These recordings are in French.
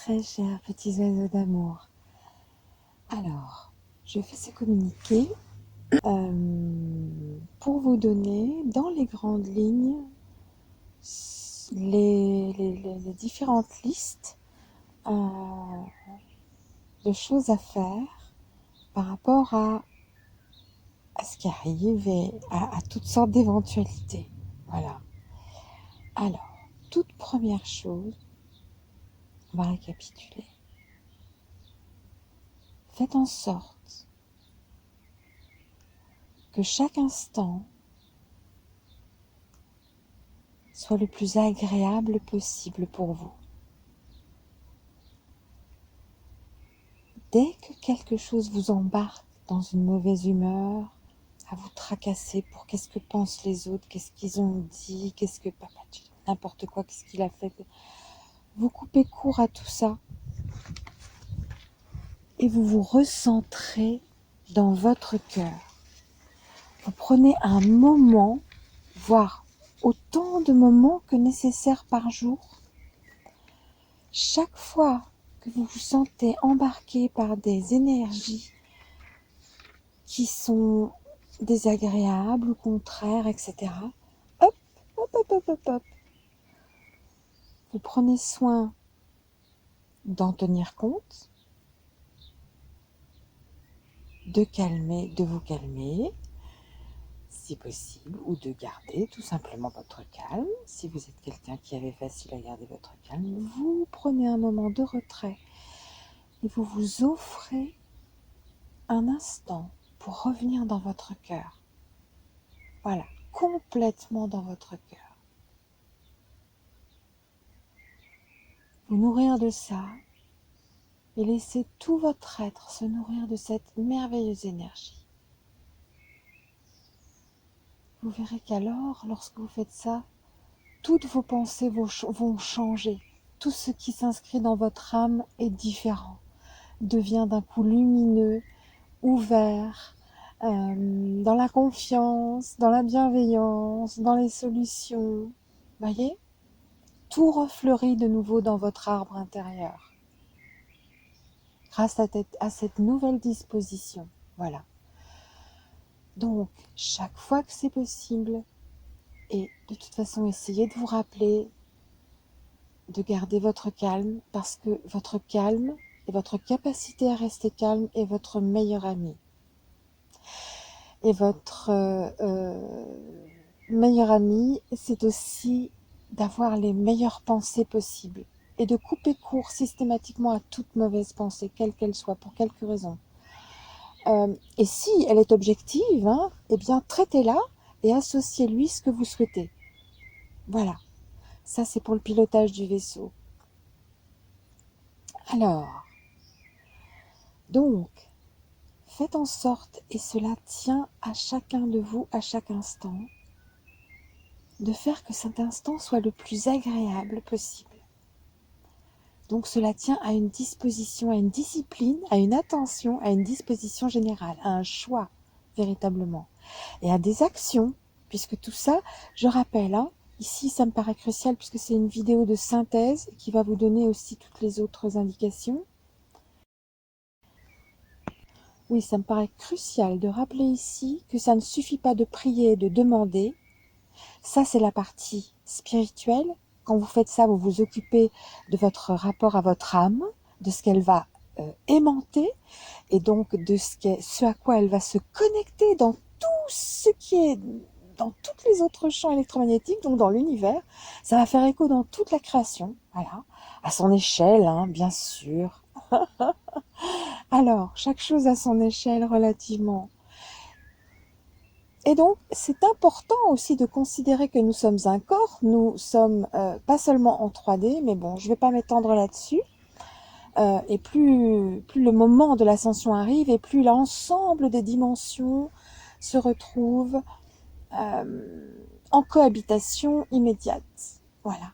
très chers petits oiseaux d'amour. Alors, je fais ce communiqué pour vous donner dans les grandes lignes les différentes listes de choses à faire par rapport à ce qui arrive et à toutes sortes d'éventualités. Voilà. Alors, toute première chose, on va récapituler. Faites en sorte que chaque instant soit le plus agréable possible pour vous. Dès que quelque chose vous embarque dans une mauvaise humeur, à vous tracasser pour qu'est-ce que pensent les autres, qu'est-ce qu'ils ont dit, qu'est-ce que papa, n'importe quoi, qu'est-ce qu'il a fait, vous coupez court à tout ça et vous vous recentrez dans votre cœur. Vous prenez un moment, voire autant de moments que nécessaire par jour. Chaque fois que vous vous sentez embarqué par des énergies qui sont désagréables ou contraires, etc. Hop, hop, hop, hop, hop, hop. Vous prenez soin d'en tenir compte, de vous calmer, si possible, ou de garder tout simplement votre calme. Si vous êtes quelqu'un qui avait facile à garder votre calme, vous prenez un moment de retrait et vous vous offrez un instant pour revenir dans votre cœur. Voilà, complètement dans votre cœur. Vous nourrir de ça et laisser tout votre être se nourrir de cette merveilleuse énergie. Vous verrez qu'alors, lorsque vous faites ça, toutes vos pensées vont changer. Tout ce qui s'inscrit dans votre âme est différent, devient d'un coup lumineux, ouvert, dans la confiance, dans la bienveillance, dans les solutions. Voyez ? Tout refleurit de nouveau dans votre arbre intérieur. Grâce à cette nouvelle disposition. Voilà. Donc, chaque fois que c'est possible, et de toute façon, essayez de vous rappeler de garder votre calme, parce que votre calme et votre capacité à rester calme est votre meilleur ami. Et votre meilleur ami, c'est aussi d'avoir les meilleures pensées possibles et de couper court systématiquement à toute mauvaise pensée, quelle qu'elle soit, pour quelque raison. Et si elle est objective, eh bien traitez-la et associez-lui ce que vous souhaitez. Voilà, ça c'est pour le pilotage du vaisseau. Alors, donc, faites en sorte, et cela tient à chacun de vous à chaque instant, de faire que cet instant soit le plus agréable possible. Donc cela tient à une disposition, à une discipline, à une attention, à une disposition générale, à un choix véritablement, et à des actions, puisque tout ça, je rappelle, ici ça me paraît crucial puisque c'est une vidéo de synthèse qui va vous donner aussi toutes les autres indications. Oui, ça me paraît crucial de rappeler ici que ça ne suffit pas de prier et de demander. Ça, c'est la partie spirituelle. Quand vous faites ça, vous vous occupez de votre rapport à votre âme, de ce qu'elle va aimanter, et donc de ce à quoi elle va se connecter dans tout ce qui est, dans tous les autres champs électromagnétiques, donc dans l'univers. Ça va faire écho dans toute la création, voilà, à son échelle, bien sûr. Alors, chaque chose à son échelle relativement. Et donc, c'est important aussi de considérer que nous sommes un corps, nous sommes pas seulement en 3D, mais bon, je ne vais pas m'étendre là-dessus. Et plus le moment de l'ascension arrive, et plus l'ensemble des dimensions se retrouvent en cohabitation immédiate. Voilà.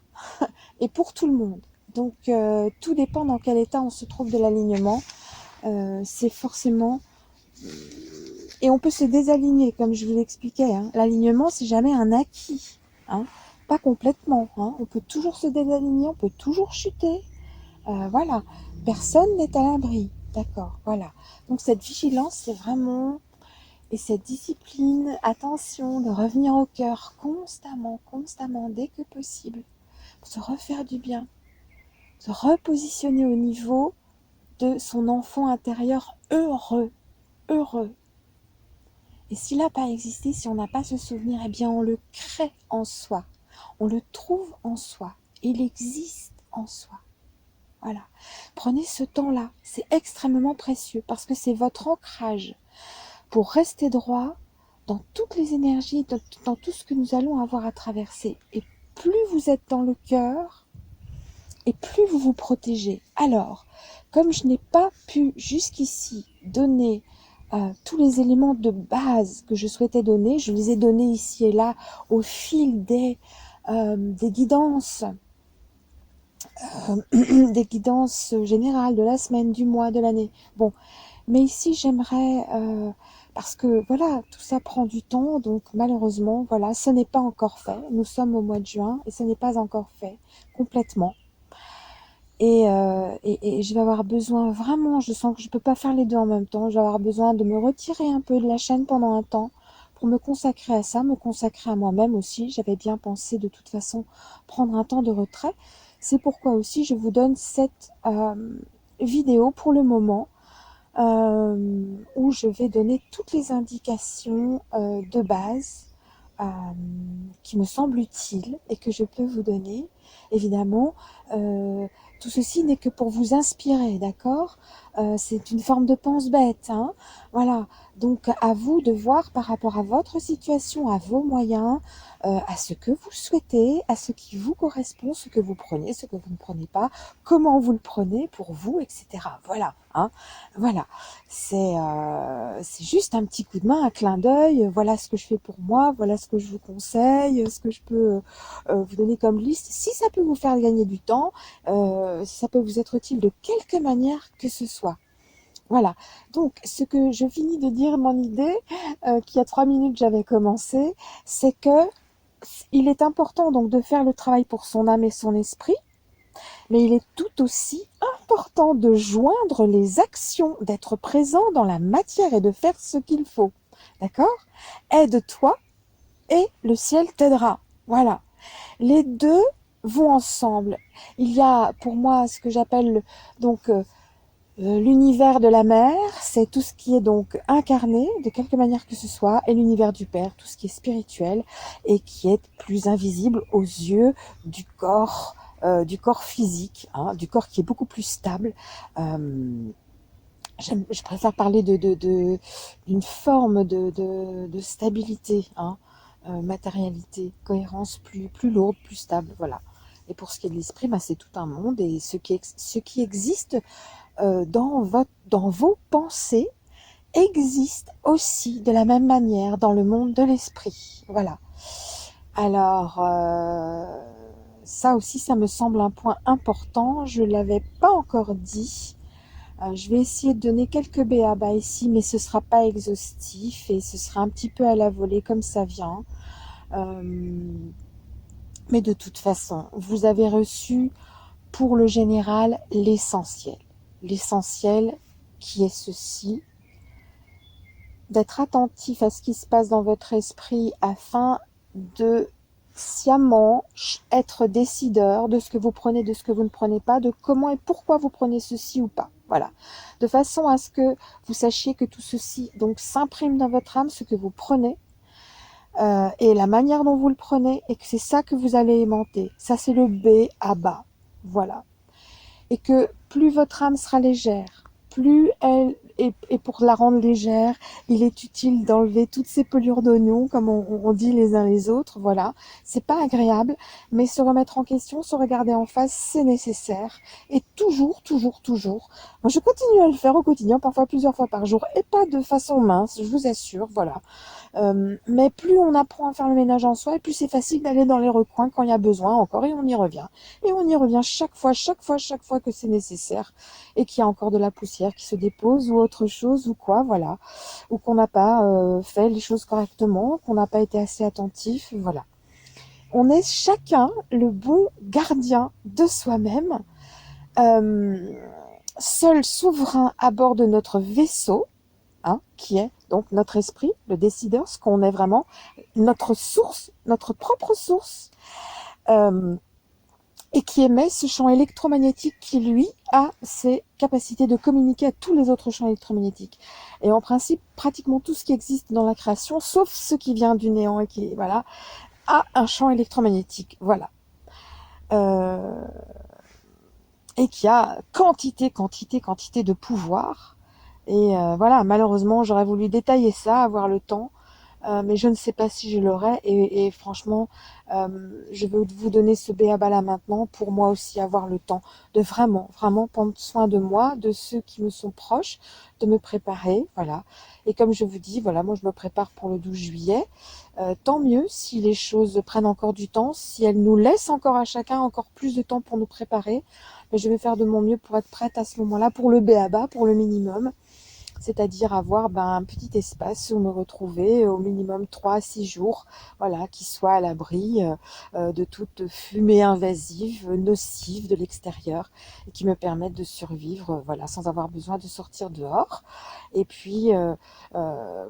Et pour tout le monde. Donc, tout dépend dans quel état on se trouve de l'alignement. C'est forcément... Et on peut se désaligner, comme je vous l'expliquais. L'alignement, c'est jamais un acquis. Pas complètement. On peut toujours se désaligner, on peut toujours chuter. Voilà, personne n'est à l'abri, d'accord, voilà. Donc cette vigilance, c'est vraiment, et cette discipline, attention, de revenir au cœur constamment, constamment, dès que possible, pour se refaire du bien, se repositionner au niveau de son enfant intérieur heureux, heureux. Et s'il n'a pas existé, si on n'a pas ce souvenir, eh bien on le crée en soi, on le trouve en soi, il existe en soi. Voilà. Prenez ce temps-là, c'est extrêmement précieux parce que c'est votre ancrage pour rester droit dans toutes les énergies, dans tout ce que nous allons avoir à traverser. Et plus vous êtes dans le cœur, et plus vous vous protégez. Alors, comme je n'ai pas pu jusqu'ici donner tous les éléments de base que je souhaitais donner, je les ai donnés ici et là au fil des guidances, des guidances générales de la semaine, du mois, de l'année. Bon, mais ici j'aimerais, parce que voilà, tout ça prend du temps, donc malheureusement, voilà, ce n'est pas encore fait. Nous sommes au mois de juin et ce n'est pas encore fait complètement. Et je vais avoir besoin vraiment, je sens que je ne peux pas faire les deux en même temps, je vais avoir besoin de me retirer un peu de la chaîne pendant un temps pour me consacrer à ça, me consacrer à moi-même aussi. J'avais bien pensé de toute façon prendre un temps de retrait. C'est pourquoi aussi je vous donne cette vidéo pour le moment où je vais donner toutes les indications de base euh, qui me semblent utiles et que je peux vous donner. Évidemment, tout ceci n'est que pour vous inspirer, d'accord? C'est une forme de pense-bête, hein? Voilà. Donc, à vous de voir par rapport à votre situation, à vos moyens, à ce que vous souhaitez, à ce qui vous correspond, ce que vous prenez, ce que vous ne prenez pas, comment vous le prenez pour vous, etc. Voilà, hein? Voilà. C'est juste un petit coup de main, un clin d'œil. Voilà ce que je fais pour moi, voilà ce que je vous conseille, ce que je peux vous donner comme liste. Si ça peut vous faire gagner du temps, si ça peut vous être utile de quelque manière que ce soit. Voilà. Donc, ce que je finis de dire, mon idée, qu'il y a 3 minutes j'avais commencé, c'est que il est important donc de faire le travail pour son âme et son esprit, mais il est tout aussi important de joindre les actions, d'être présent dans la matière et de faire ce qu'il faut. D'accord? Aide-toi et le ciel t'aidera. Voilà. Les deux vont ensemble. Il y a pour moi ce que j'appelle donc l'univers de la mère, c'est tout ce qui est donc incarné de quelque manière que ce soit, et l'univers du père, tout ce qui est spirituel et qui est plus invisible aux yeux du corps physique, hein, du corps qui est beaucoup plus stable. Je préfère parler d'une forme de stabilité, hein, matérialité, cohérence plus lourde, plus stable, voilà. Et pour ce qui est de l'esprit, bah, c'est tout un monde, et ce qui existe dans vos pensées existe aussi de la même manière dans le monde de l'esprit. Voilà. Alors, ça aussi, ça me semble un point important. Je ne l'avais pas encore dit. Je vais essayer de donner quelques b.a.-ba ici, mais ce ne sera pas exhaustif et ce sera un petit peu à la volée comme ça vient. Mais de toute façon, vous avez reçu pour le général l'essentiel. L'essentiel qui est ceci, d'être attentif à ce qui se passe dans votre esprit afin de sciemment être décideur de ce que vous prenez, de ce que vous ne prenez pas, de comment et pourquoi vous prenez ceci ou pas. Voilà. De façon à ce que vous sachiez que tout ceci donc s'imprime dans votre âme, ce que vous prenez, et la manière dont vous le prenez, et que c'est ça que vous allez aimanter. Ça, c'est le B à bas. Voilà. Et que plus votre âme sera légère, plus elle, et pour la rendre légère, il est utile d'enlever toutes ces pelures d'oignons, comme on dit les uns les autres, voilà. C'est pas agréable, mais se remettre en question, se regarder en face, c'est nécessaire. Et toujours, toujours, toujours. Moi, je continue à le faire au quotidien, parfois plusieurs fois par jour, et pas de façon mince, je vous assure, voilà. Mais plus on apprend à faire le ménage en soi, et plus c'est facile d'aller dans les recoins quand il y a besoin encore, et on y revient. Et on y revient chaque fois que c'est nécessaire, et qu'il y a encore de la poussière qui se dépose, ou autre chose, ou quoi, voilà. Ou qu'on n'a pas fait les choses correctement, qu'on n'a pas été assez attentif, voilà. On est chacun le bon gardien de soi-même, Euh, Seul souverain à bord de notre vaisseau, hein, qui est donc notre esprit, le décideur, ce qu'on est vraiment, notre source, notre propre source, euh, et qui émet ce champ électromagnétique qui, lui, a ses capacités de communiquer à tous les autres champs électromagnétiques. Et en principe, pratiquement tout ce qui existe dans la création, sauf ce qui vient du néant et qui, voilà, a un champ électromagnétique. Voilà. Euh, et qui a quantité de pouvoir. Et voilà, malheureusement, j'aurais voulu détailler ça, avoir le temps, mais je ne sais pas si je l'aurai. Et franchement, je veux vous donner ce béaba là maintenant pour moi aussi avoir le temps de vraiment prendre soin de moi, de ceux qui me sont proches, de me préparer, voilà. Et comme je vous dis, voilà, moi je me prépare pour le 12 juillet. Tant mieux si les choses prennent encore du temps, si elles nous laissent encore à chacun encore plus de temps pour nous préparer. Mais je vais faire de mon mieux pour être prête à ce moment-là, pour le béaba, pour le minimum, c'est-à-dire avoir un petit espace où me retrouver au minimum 3 à 6 jours, voilà, qui soit à l'abri de toute fumée invasive, nocive de l'extérieur, et qui me permette de survivre, voilà, sans avoir besoin de sortir dehors. Et puis,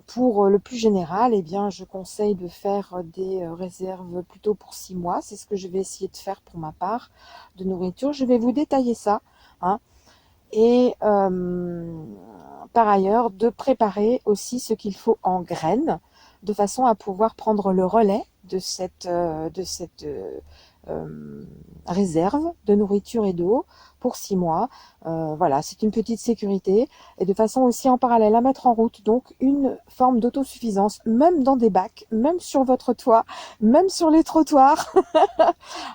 pour le plus général, eh bien, je conseille de faire des réserves plutôt pour 6 mois. C'est ce que je vais essayer de faire pour ma part de nourriture. Je vais vous détailler ça, hein. Et par ailleurs, de préparer aussi ce qu'il faut en graines, de façon à pouvoir prendre le relais de cette réserve de nourriture et d'eau pour 6 mois. Voilà, c'est une petite sécurité et de façon aussi en parallèle à mettre en route donc une forme d'autosuffisance, même dans des bacs, même sur votre toit, même sur les trottoirs.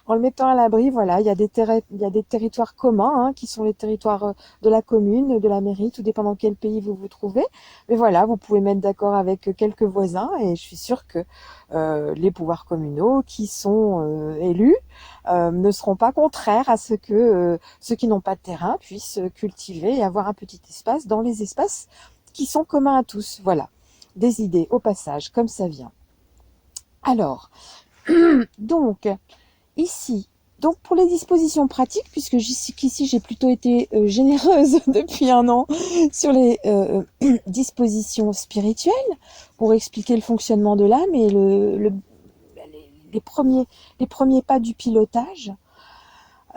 En le mettant à l'abri, voilà, il y a des territoires communs, hein, qui sont les territoires de la commune, de la mairie, tout dépend dans quel pays vous vous trouvez. Mais voilà, vous pouvez mettre d'accord avec quelques voisins et je suis sûre que les pouvoirs communaux qui sont élus ne seront pas contraires à ce que ceux qui n'ont pas de terrain puissent cultiver et avoir un petit espace dans les espaces qui sont communs à tous. Voilà, des idées au passage, comme ça vient. Alors, donc, ici, donc pour les dispositions pratiques, puisque jusqu'ici j'ai plutôt été généreuse depuis un an sur les dispositions spirituelles pour expliquer le fonctionnement de l'âme et les premiers pas du pilotage.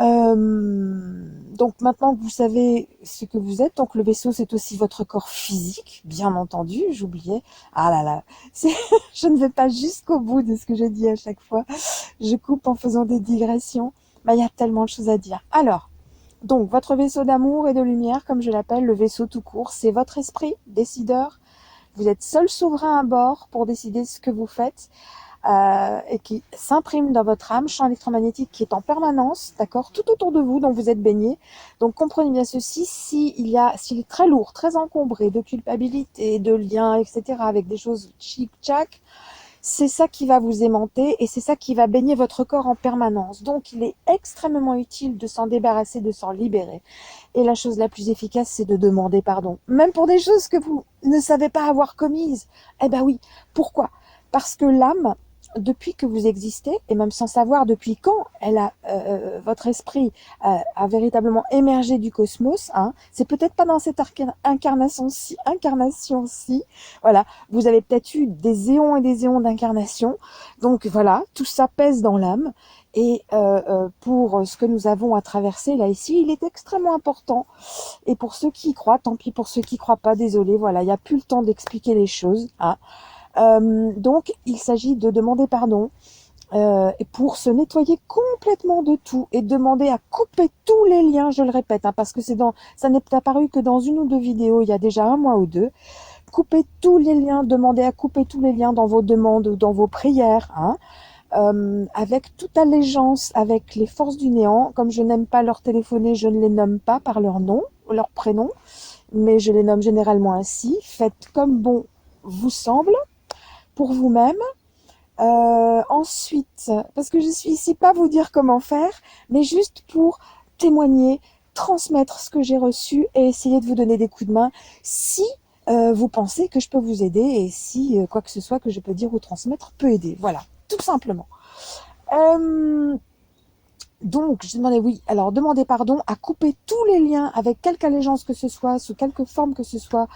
Donc maintenant que vous savez ce que vous êtes, donc le vaisseau c'est aussi votre corps physique, bien entendu, j'oubliais. Ah là là, je ne vais pas jusqu'au bout de ce que je dis à chaque fois. Je coupe en faisant des digressions. Mais il y a tellement de choses à dire. Alors, donc votre vaisseau d'amour et de lumière, comme je l'appelle, le vaisseau tout court, c'est votre esprit décideur. Vous êtes seul souverain à bord pour décider ce que vous faites. Et qui s'imprime dans votre âme, champ électromagnétique qui est en permanence, d'accord, tout autour de vous, dont vous êtes baigné. Donc comprenez bien ceci, s'il est très lourd, très encombré de culpabilité, de liens, etc., avec des choses chic-chac, c'est ça qui va vous aimanter et c'est ça qui va baigner votre corps en permanence. Donc il est extrêmement utile de s'en débarrasser, de s'en libérer. Et la chose la plus efficace, c'est de demander pardon. Même pour des choses que vous ne savez pas avoir commises. Eh ben oui, pourquoi ? Parce que l'âme, depuis que vous existez, et même sans savoir depuis quand votre esprit a véritablement émergé du cosmos, hein, c'est peut-être pas dans cette incarnation-ci, voilà, vous avez peut-être eu des éons et des éons d'incarnation, donc voilà, tout ça pèse dans l'âme, et pour ce que nous avons à traverser là ici, il est extrêmement important, et pour ceux qui y croient, tant pis pour ceux qui y croient pas, désolé, voilà, il n'y a plus le temps d'expliquer les choses, hein. Donc, il s'agit de demander pardon pour se nettoyer complètement de tout et demander à couper tous les liens, je le répète, hein, parce que ça n'est apparu que dans une ou deux vidéos il y a déjà un mois ou deux. Coupez tous les liens, demandez à couper tous les liens dans vos demandes ou dans vos prières, hein, avec toute allégeance avec les forces du néant. Comme je n'aime pas leur téléphoner, je ne les nomme pas par leur nom, leur prénom, mais je les nomme généralement ainsi. Faites comme bon vous semble pour vous-même. Ensuite, parce que je suis ici pas vous dire comment faire, mais juste pour témoigner, transmettre ce que j'ai reçu et essayer de vous donner des coups de main si vous pensez que je peux vous aider et si quoi que ce soit que je peux dire ou transmettre peut aider. Voilà, tout simplement. Donc, je demandais, oui, alors demandez pardon à couper tous les liens avec quelque allégeance que ce soit, sous quelque forme que ce soit,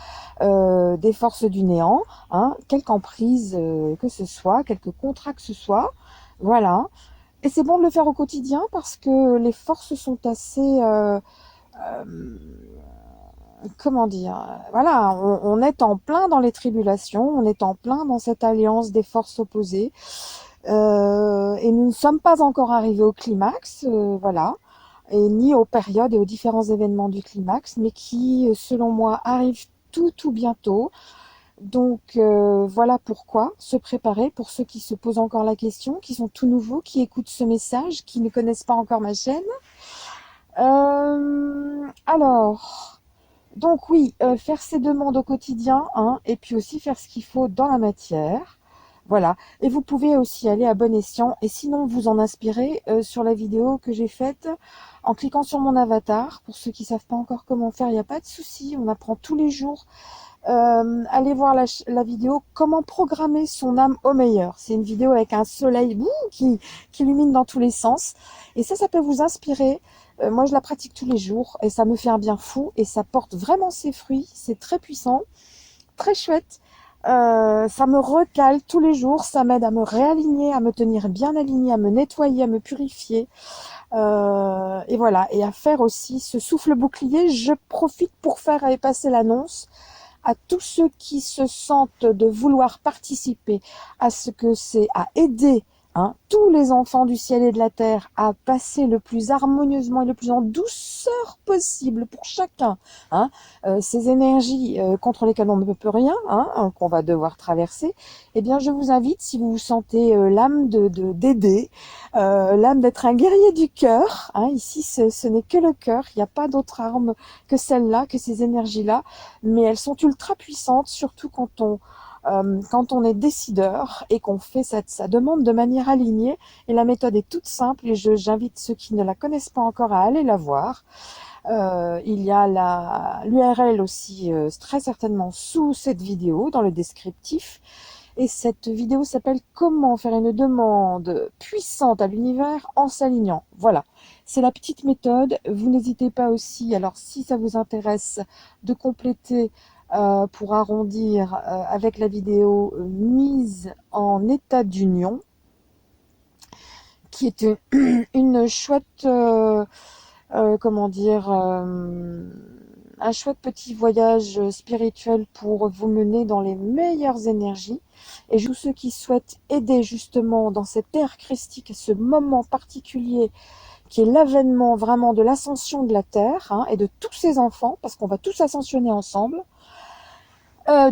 des forces du néant, hein, quelque emprise que ce soit, quelque contrat que ce soit, voilà. Et c'est bon de le faire au quotidien parce que les forces sont assez, euh, comment dire, voilà, on est en plein dans les tribulations, on est en plein dans cette alliance des forces opposées. Et nous ne sommes pas encore arrivés au climax, voilà, et ni aux périodes et aux différents événements du climax, mais qui, selon moi, arrivent tout bientôt. Donc voilà pourquoi se préparer pour ceux qui se posent encore la question, qui sont tout nouveaux, qui écoutent ce message, qui ne connaissent pas encore ma chaîne. Alors, donc oui, faire ses demandes au quotidien, hein, et puis aussi faire ce qu'il faut dans la matière. Voilà. Et vous pouvez aussi aller à bon escient. Et sinon, vous en inspirez sur la vidéo que j'ai faite en cliquant sur mon avatar. Pour ceux qui savent pas encore comment faire, il n'y a pas de souci. On apprend tous les jours. Allez voir la vidéo Comment programmer son âme au meilleur. C'est une vidéo avec un soleil qui illumine dans tous les sens. Et ça peut vous inspirer. Moi, je la pratique tous les jours et ça me fait un bien fou et ça porte vraiment ses fruits. C'est très puissant, très chouette. Ça me recale tous les jours, ça m'aide à me réaligner, à me tenir bien alignée, à me nettoyer, à me purifier. Et voilà, et à faire aussi ce souffle bouclier. Je profite pour faire et passer l'annonce à tous ceux qui se sentent de vouloir participer à ce que c'est, à aider, hein, tous les enfants du ciel et de la terre à passer le plus harmonieusement et le plus en douceur possible pour chacun, hein, ces énergies contre lesquelles on ne peut rien, hein, qu'on va devoir traverser. Eh bien, je vous invite, si vous vous sentez l'âme d'aider, l'âme d'être un guerrier du cœur, hein, ici ce n'est que le cœur, il n'y a pas d'autre arme que celle-là, que ces énergies-là, mais elles sont ultra puissantes, surtout quand on est décideur et qu'on fait sa demande de manière alignée. Et la méthode est toute simple et j'invite ceux qui ne la connaissent pas encore à aller la voir. Il y a l'URL aussi très certainement sous cette vidéo, dans le descriptif. Et cette vidéo s'appelle Comment faire une demande puissante à l'univers en s'alignant. Voilà, c'est la petite méthode. Vous n'hésitez pas aussi, alors si ça vous intéresse, de compléter pour arrondir avec la vidéo mise en état d'union, qui est une chouette, comment dire, un chouette petit voyage spirituel pour vous mener dans les meilleures énergies. Et tous ceux qui souhaitent aider justement dans cette ère christique, ce moment particulier qui est l'avènement vraiment de l'ascension de la Terre, hein, et de tous ses enfants, parce qu'on va tous ascensionner ensemble,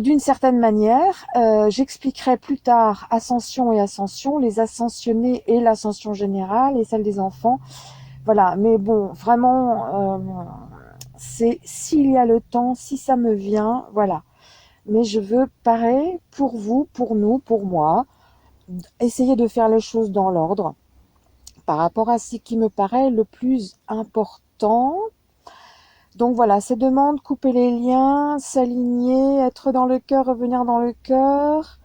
d'une certaine manière. J'expliquerai plus tard ascension et ascension, les ascensionnés et l'ascension générale et celle des enfants. Voilà, mais bon, vraiment, c'est s'il y a le temps, si ça me vient, voilà. Mais je veux, pareil, pour vous, pour nous, pour moi, essayer de faire les choses dans l'ordre par rapport à ce qui me paraît le plus important. Donc voilà, ces demandes, couper les liens, s'aligner, être dans le cœur, revenir dans le cœur,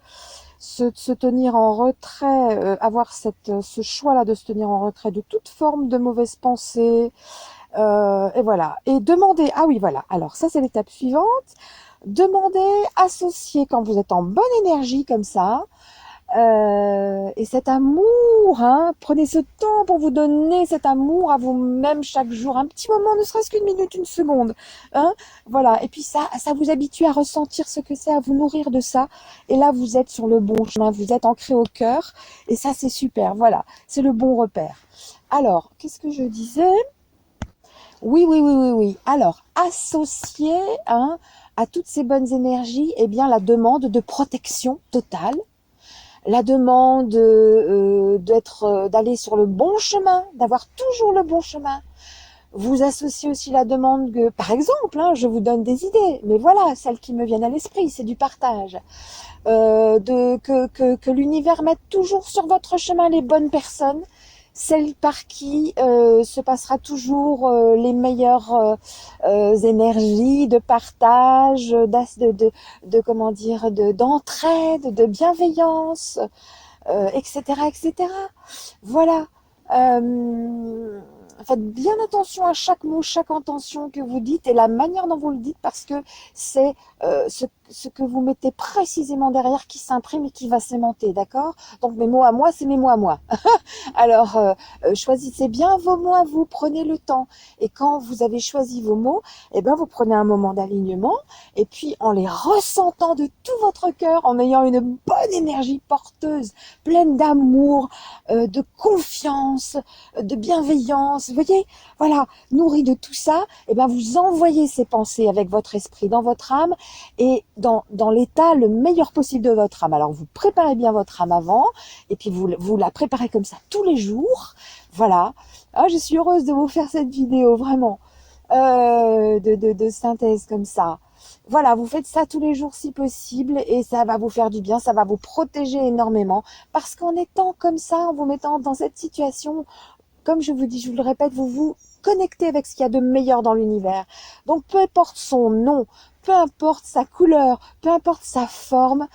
se tenir en retrait, avoir ce choix-là de se tenir en retrait de toute forme de mauvaise pensée, et voilà. Et demander, ah oui, voilà, alors ça c'est l'étape suivante, demandez, associer quand vous êtes en bonne énergie comme ça, et cet amour, hein, prenez ce temps pour vous donner cet amour à vous-même chaque jour, un petit moment, ne serait-ce qu'une minute, une seconde, hein, voilà. Et puis ça vous habitue à ressentir ce que c'est, à vous nourrir de ça. Et là, vous êtes sur le bon chemin, vous êtes ancré au cœur, et ça, c'est super. Voilà, c'est le bon repère. Alors, qu'est-ce que je disais? Oui. Alors, associer, hein, à toutes ces bonnes énergies, eh bien, la demande de protection totale, la demande d'aller sur le bon chemin, d'avoir toujours le bon chemin. Vous associez aussi la demande que, par exemple, hein, je vous donne des idées, mais voilà, celles qui me viennent à l'esprit, c'est du partage. Que l'univers mette toujours sur votre chemin les bonnes personnes, celles par qui se passera toujours les meilleures énergies de partage, comment dire, d'entraide, de bienveillance, etc., etc. Voilà. Faites bien attention à chaque mot, chaque intention que vous dites et la manière dont vous le dites parce que c'est ce que vous mettez précisément derrière qui s'imprime et qui va s'aimanter, d'accord? Donc mes mots à moi, c'est mes mots à moi. Alors choisissez bien vos mots à vous, prenez le temps. Et quand vous avez choisi vos mots, eh ben vous prenez un moment d'alignement et puis en les ressentant de tout votre cœur, en ayant une bonne énergie porteuse, pleine d'amour, de confiance, de bienveillance, vous voyez, voilà, nourri de tout ça, et ben vous envoyez ces pensées avec votre esprit dans votre âme et dans l'état le meilleur possible de votre âme. Alors vous préparez bien votre âme avant et puis vous la préparez comme ça tous les jours, voilà. Ah, je suis heureuse de vous faire cette vidéo, vraiment, de synthèse comme ça. Voilà, vous faites ça tous les jours si possible et ça va vous faire du bien, ça va vous protéger énormément parce qu'en étant comme ça, en vous mettant dans cette situation, comme je vous dis, je vous le répète, vous vous connectez avec ce qu'il y a de meilleur dans l'univers. Donc peu importe son nom, peu importe sa couleur, peu importe sa forme,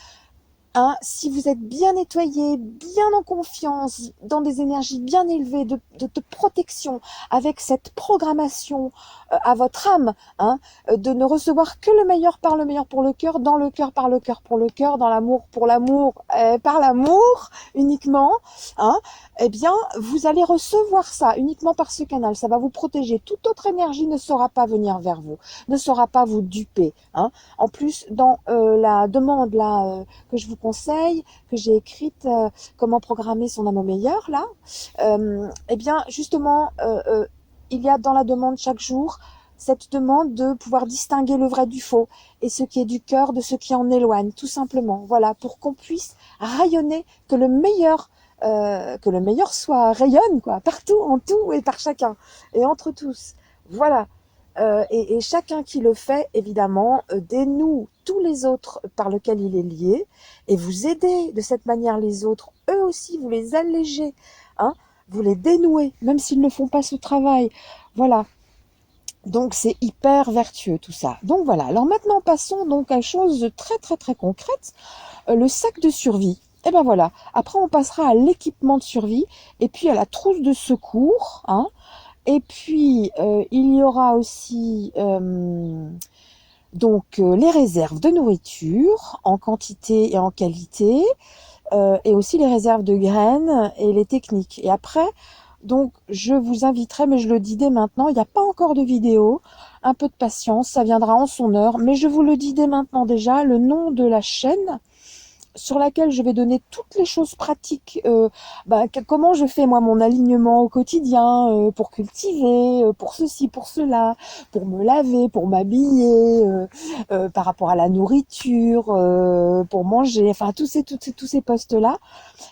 hein, si vous êtes bien nettoyé, bien en confiance, dans des énergies bien élevées de protection, avec cette programmation à votre âme, hein, de ne recevoir que le meilleur par le meilleur pour le cœur, dans le cœur par le cœur pour le cœur, dans l'amour pour l'amour, par l'amour uniquement, hein, eh bien, vous allez recevoir ça uniquement par ce canal. Ça va vous protéger. Toute autre énergie ne saura pas venir vers vous, ne saura pas vous duper. Hein. En plus, dans la demande là que je vous conseille, que j'ai écrite, comment programmer son âme au meilleur, là, eh bien, justement, il y a dans la demande chaque jour cette demande de pouvoir distinguer le vrai du faux et ce qui est du cœur de ce qui en éloigne, tout simplement. Voilà, pour qu'on puisse rayonner, que le meilleur soit rayonne, quoi, partout, en tout et par chacun, et entre tous. Voilà. Et chacun qui le fait, évidemment, dénoue tous les autres par lesquels il est lié, et vous aidez de cette manière les autres, eux aussi, vous les allégez, hein, vous les dénouez, même s'ils ne font pas ce travail. Voilà. Donc c'est hyper vertueux tout ça. Donc voilà. Alors maintenant passons donc à chose de très très très concrète, le sac de survie. Et ben voilà. Après on passera à l'équipement de survie et puis à la trousse de secours, hein. Et puis, il y aura aussi donc les réserves de nourriture en quantité et en qualité, et aussi les réserves de graines et les techniques. Et après, donc je vous inviterai, mais je le dis dès maintenant, il n'y a pas encore de vidéo, un peu de patience, ça viendra en son heure, mais je vous le dis dès maintenant déjà, le nom de la chaîne sur laquelle je vais donner toutes les choses pratiques, comment je fais moi mon alignement au quotidien, pour cultiver, pour ceci, pour cela, pour me laver, pour m'habiller, par rapport à la nourriture, pour manger, enfin tous ces postes-là.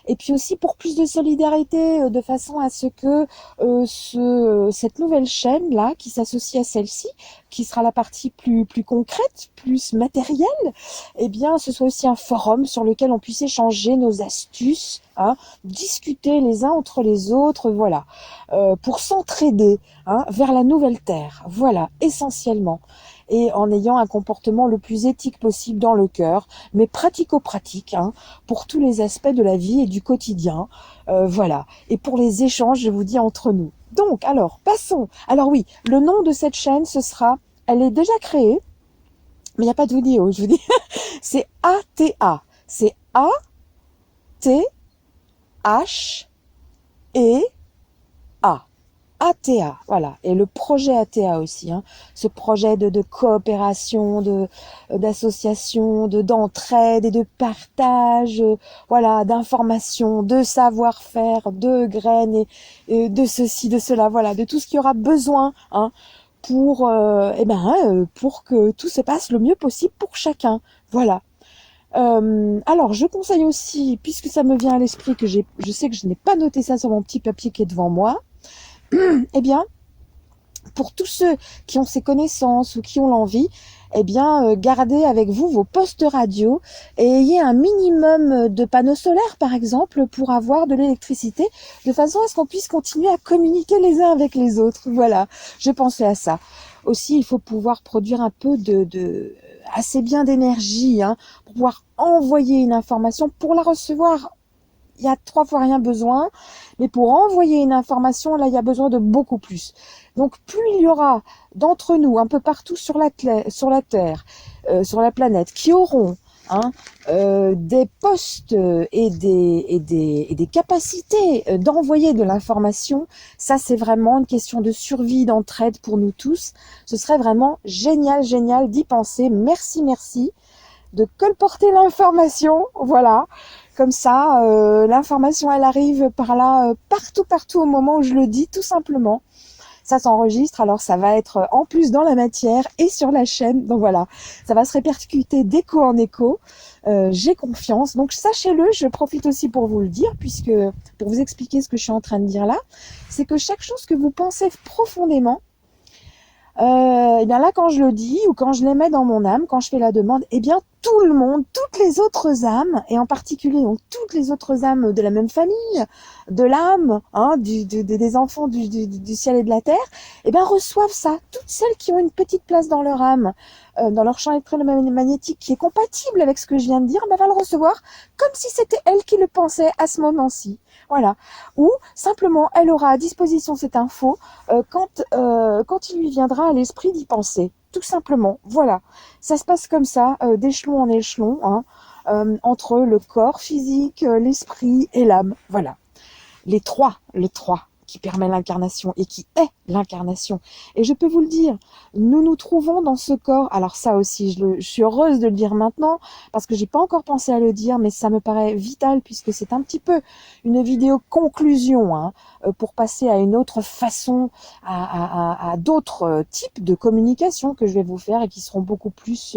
Et puis aussi pour plus de solidarité, de façon à ce que cette nouvelle chaîne là, qui s'associe à celle-ci, qui sera la partie plus concrète, plus matérielle, eh bien ce soit aussi un forum sur lequel on puisse échanger nos astuces, hein, discuter les uns entre les autres, voilà, pour s'entraider, hein, vers la nouvelle terre, voilà, essentiellement, et en ayant un comportement le plus éthique possible dans le cœur, mais pratico-pratique, hein, pour tous les aspects de la vie et du quotidien, voilà, et pour les échanges, je vous dis, entre nous. Donc, alors, passons. Alors oui, le nom de cette chaîne, elle est déjà créée, mais il n'y a pas de vidéo, je vous dis. C'est ATA. C'est A-T-H-E-A. ATA, voilà. Et le projet ATA aussi, hein. Ce projet de coopération, d'association, d'entraide et de partage, voilà, d'informations, de savoir-faire, de graines et de ceci, de cela, voilà, de tout ce qu'il y aura besoin, hein, pour que tout se passe le mieux possible pour chacun. Voilà. Alors, je conseille aussi, puisque ça me vient à l'esprit je sais que je n'ai pas noté ça sur mon petit papier qui est devant moi, eh bien, pour tous ceux qui ont ces connaissances ou qui ont l'envie, eh bien, gardez avec vous vos postes radio et ayez un minimum de panneaux solaires, par exemple, pour avoir de l'électricité, de façon à ce qu'on puisse continuer à communiquer les uns avec les autres. Voilà, je pensais à ça. Aussi, il faut pouvoir produire un peu assez bien d'énergie, hein, pour pouvoir envoyer une information, pour la recevoir il y a 3 fois rien besoin, mais pour envoyer une information, là, il y a besoin de beaucoup plus. Donc, plus il y aura d'entre nous, un peu partout sur la Terre, sur la planète, qui auront hein, des postes et des capacités d'envoyer de l'information, ça, c'est vraiment une question de survie, d'entraide pour nous tous. Ce serait vraiment génial, génial d'y penser. Merci, merci de colporter l'information, voilà. Comme ça, l'information, elle arrive par là, partout, partout au moment où je le dis, tout simplement. Ça s'enregistre, alors ça va être en plus dans la matière et sur la chaîne. Donc voilà, ça va se répercuter d'écho en écho. J'ai confiance. Donc sachez-le, je profite aussi pour vous le dire, puisque pour vous expliquer ce que je suis en train de dire là, c'est que chaque chose que vous pensez profondément, et bien là, quand je le dis ou quand je les mets dans mon âme, quand je fais la demande, eh bien tout le monde, toutes les autres âmes, et en particulier donc toutes les autres âmes de la même famille, de l'âme, hein, des enfants du ciel et de la terre, eh bien reçoivent ça. Toutes celles qui ont une petite place dans leur âme, dans leur champ électromagnétique qui est compatible avec ce que je viens de dire, ben, va le recevoir comme si c'était elle qui le pensait à ce moment-ci. Voilà. Ou simplement, elle aura à disposition cette info quand il lui viendra à l'esprit d'y penser. Tout simplement, voilà. Ça se passe comme ça, d'échelon en échelon, hein, entre le corps physique, l'esprit et l'âme. Voilà. Les trois qui permet l'incarnation et qui est l'incarnation. Et je peux vous le dire, nous nous trouvons dans ce corps. Alors ça aussi, je suis heureuse de le dire maintenant parce que j'ai pas encore pensé à le dire, mais ça me paraît vital puisque c'est un petit peu une vidéo conclusion hein, pour passer à une autre façon, à d'autres types de communication que je vais vous faire et qui seront beaucoup plus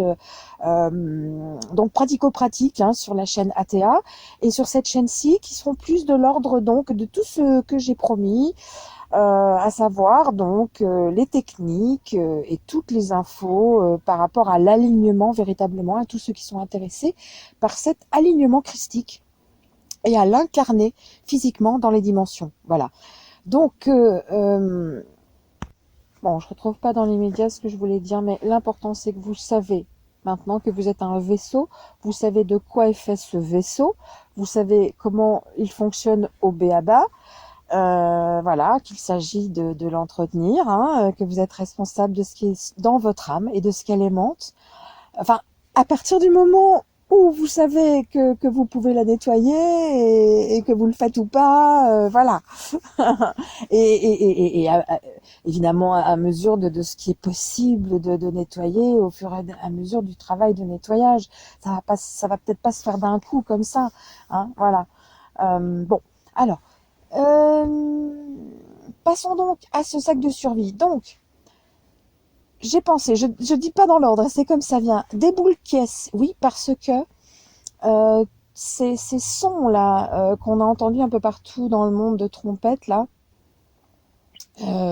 donc pratico-pratiques hein, sur la chaîne ATA et sur cette chaîne-ci qui seront plus de l'ordre donc de tout ce que j'ai promis, à savoir donc les techniques et toutes les infos par rapport à l'alignement véritablement, à tous ceux qui sont intéressés par cet alignement christique et à l'incarner physiquement dans les dimensions. Voilà. Donc, bon, je retrouve pas dans les médias ce que je voulais dire, mais l'important c'est que vous savez maintenant que vous êtes un vaisseau, vous savez de quoi est fait ce vaisseau, vous savez comment il fonctionne au b.a.-ba, voilà, qu'il s'agit de l'entretenir, hein, que vous êtes responsable de ce qui est dans votre âme et de ce qu'elle aimante. Enfin, à partir du moment où vous savez que vous pouvez la nettoyer et que vous le faites ou pas, voilà. Évidemment, à mesure de ce qui est possible de nettoyer, au fur et à mesure du travail de nettoyage, ça va peut-être pas se faire d'un coup comme ça, hein, voilà. Bon, alors. Passons donc à ce sac de survie. Donc, j'ai pensé, je dis pas dans l'ordre, c'est comme ça vient. Des boules caisses, oui, parce que ces sons là qu'on a entendus un peu partout dans le monde de trompettes là,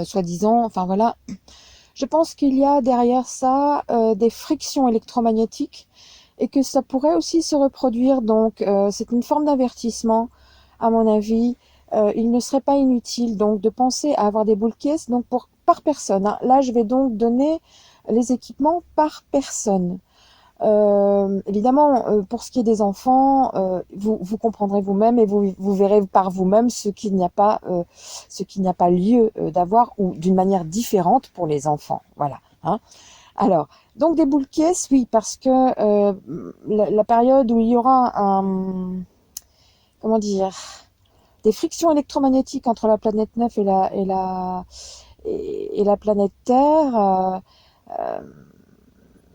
soi-disant, enfin voilà, je pense qu'il y a derrière ça des frictions électromagnétiques et que ça pourrait aussi se reproduire. Donc, c'est une forme d'avertissement, à mon avis. Il ne serait pas inutile donc de penser à avoir des boules caisses donc par personne. Hein. Là, je vais donc donner les équipements par personne. Évidemment, pour ce qui est des enfants, vous comprendrez vous-même et vous verrez par vous-même ce qu'il n'y a pas lieu d'avoir ou d'une manière différente pour les enfants. Voilà. Hein. Alors, donc des boules caisses, oui, parce que la période où il y aura comment dire, des frictions électromagnétiques entre la planète 9 et la planète Terre,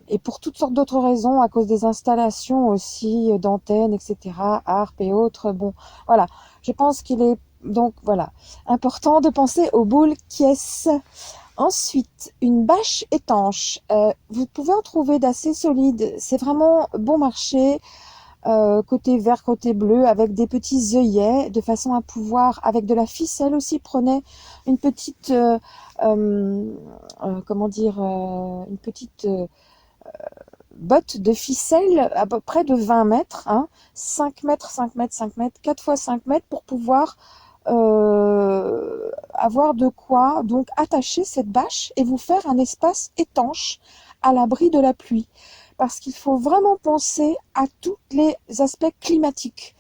et pour toutes sortes d'autres raisons, à cause des installations aussi d'antennes, etc., ARP et autres. Bon, voilà. Je pense qu'il est donc voilà important de penser aux boules caisses. Ensuite, une bâche étanche. Vous pouvez en trouver d'assez solides. C'est vraiment bon marché. Côté vert, côté bleu, avec des petits œillets, de façon à pouvoir, avec de la ficelle aussi, prenez une petite, comment dire, une petite botte de ficelle à peu près de 20 mètres, hein, 5 mètres, 5 mètres, 5 mètres, 4 fois 5 mètres pour pouvoir avoir de quoi donc attacher cette bâche et vous faire un espace étanche à l'abri de la pluie. Parce qu'il faut vraiment penser à tous les aspects climatiques.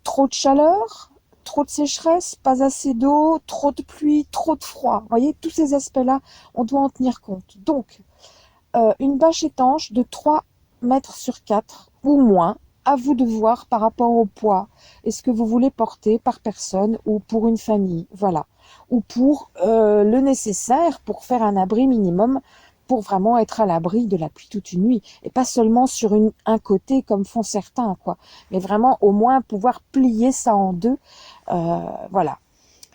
trop de chaleur, trop de sécheresse, pas assez d'eau, trop de pluie, trop de froid. Vous voyez, tous ces aspects-là, on doit en tenir compte. Donc, une bâche étanche de 3 mètres sur 4 ou moins, à vous de voir par rapport au poids. Est-ce que vous voulez porter par personne ou pour une famille, voilà. Ou pour le nécessaire pour faire un abri minimum, pour vraiment être à l'abri de la pluie toute une nuit. Et pas seulement sur un côté comme font certains, quoi. Mais vraiment au moins pouvoir plier ça en deux, voilà.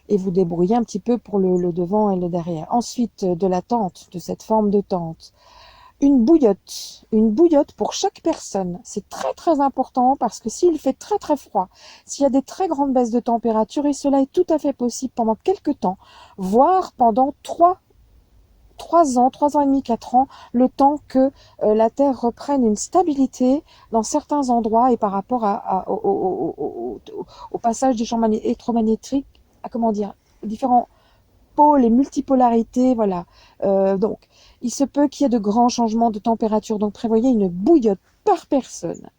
Et vous débrouiller un petit peu pour le devant et le derrière. Ensuite, de la tente, de cette forme de tente. Une bouillotte pour chaque personne. C'est très très important parce que s'il fait très très froid, s'il y a des très grandes baisses de température, et cela est tout à fait possible pendant quelques temps, voire pendant 3 ans et demi, 4 ans, le temps que la Terre reprenne une stabilité dans certains endroits et par rapport au passage des champs électromagnétiques, comment dire, différents pôles et multipolarités, voilà. Donc, il se peut qu'il y ait de grands changements de température, donc prévoyez une bouillotte par personne.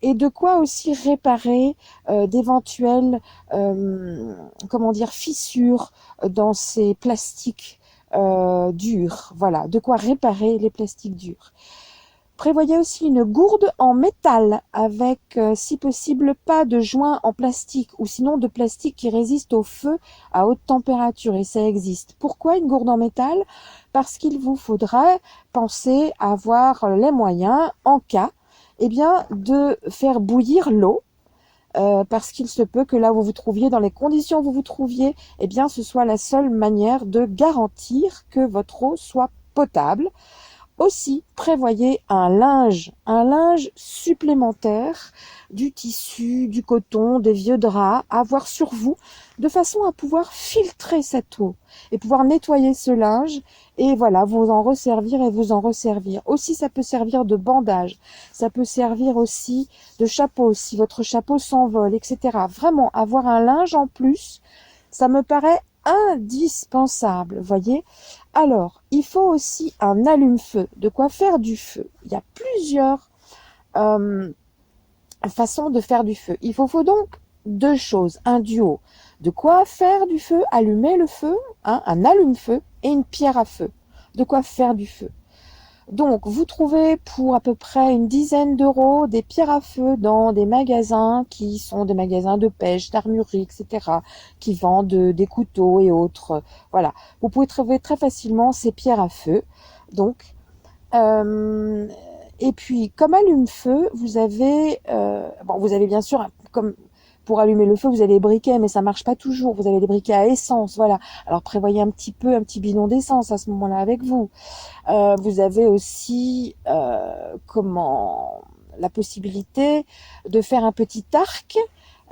Et de quoi aussi réparer d'éventuelles, fissures dans ces plastiques durs. Voilà, de quoi réparer les plastiques durs. Prévoyez aussi une gourde en métal avec, si possible, pas de joint en plastique ou sinon de plastique qui résiste au feu à haute température, et ça existe. Pourquoi une gourde en métal? Parce qu'il vous faudrait penser à avoir les moyens, en cas, de faire bouillir l'eau, parce qu'il se peut que là où vous vous trouviez, dans les conditions où vous vous trouviez, ce soit la seule manière de garantir que votre eau soit potable. Aussi, prévoyez un linge supplémentaire, du tissu, du coton, des vieux draps, à avoir sur vous, de façon à pouvoir filtrer cette eau et pouvoir nettoyer ce linge et voilà, vous en resservir et vous en resservir. Aussi, ça peut servir de bandage, ça peut servir aussi de chapeau si votre chapeau s'envole, etc. Vraiment, avoir un linge en plus, ça me paraît indispensable, voyez. Alors, il faut aussi un allume-feu, de quoi faire du feu. Il y a plusieurs façons de faire du feu. Il faut donc 2 choses, un duo. De quoi faire du feu, allumer le feu, un allume-feu et une pierre à feu. De quoi faire du feu. Donc, vous trouvez pour à peu près une dizaine d'euros des pierres à feu dans des magasins qui sont des magasins de pêche, d'armurerie, etc., qui vendent des couteaux et autres. Voilà, vous pouvez trouver très facilement ces pierres à feu. Donc, et puis, comme allume-feu, vous avez bien sûr, comme pour allumer le feu, vous avez les briquets, mais ça marche pas toujours. Vous avez des briquets à essence, voilà. Alors prévoyez un petit bidon d'essence à ce moment-là avec vous. Vous avez aussi la possibilité de faire un petit arc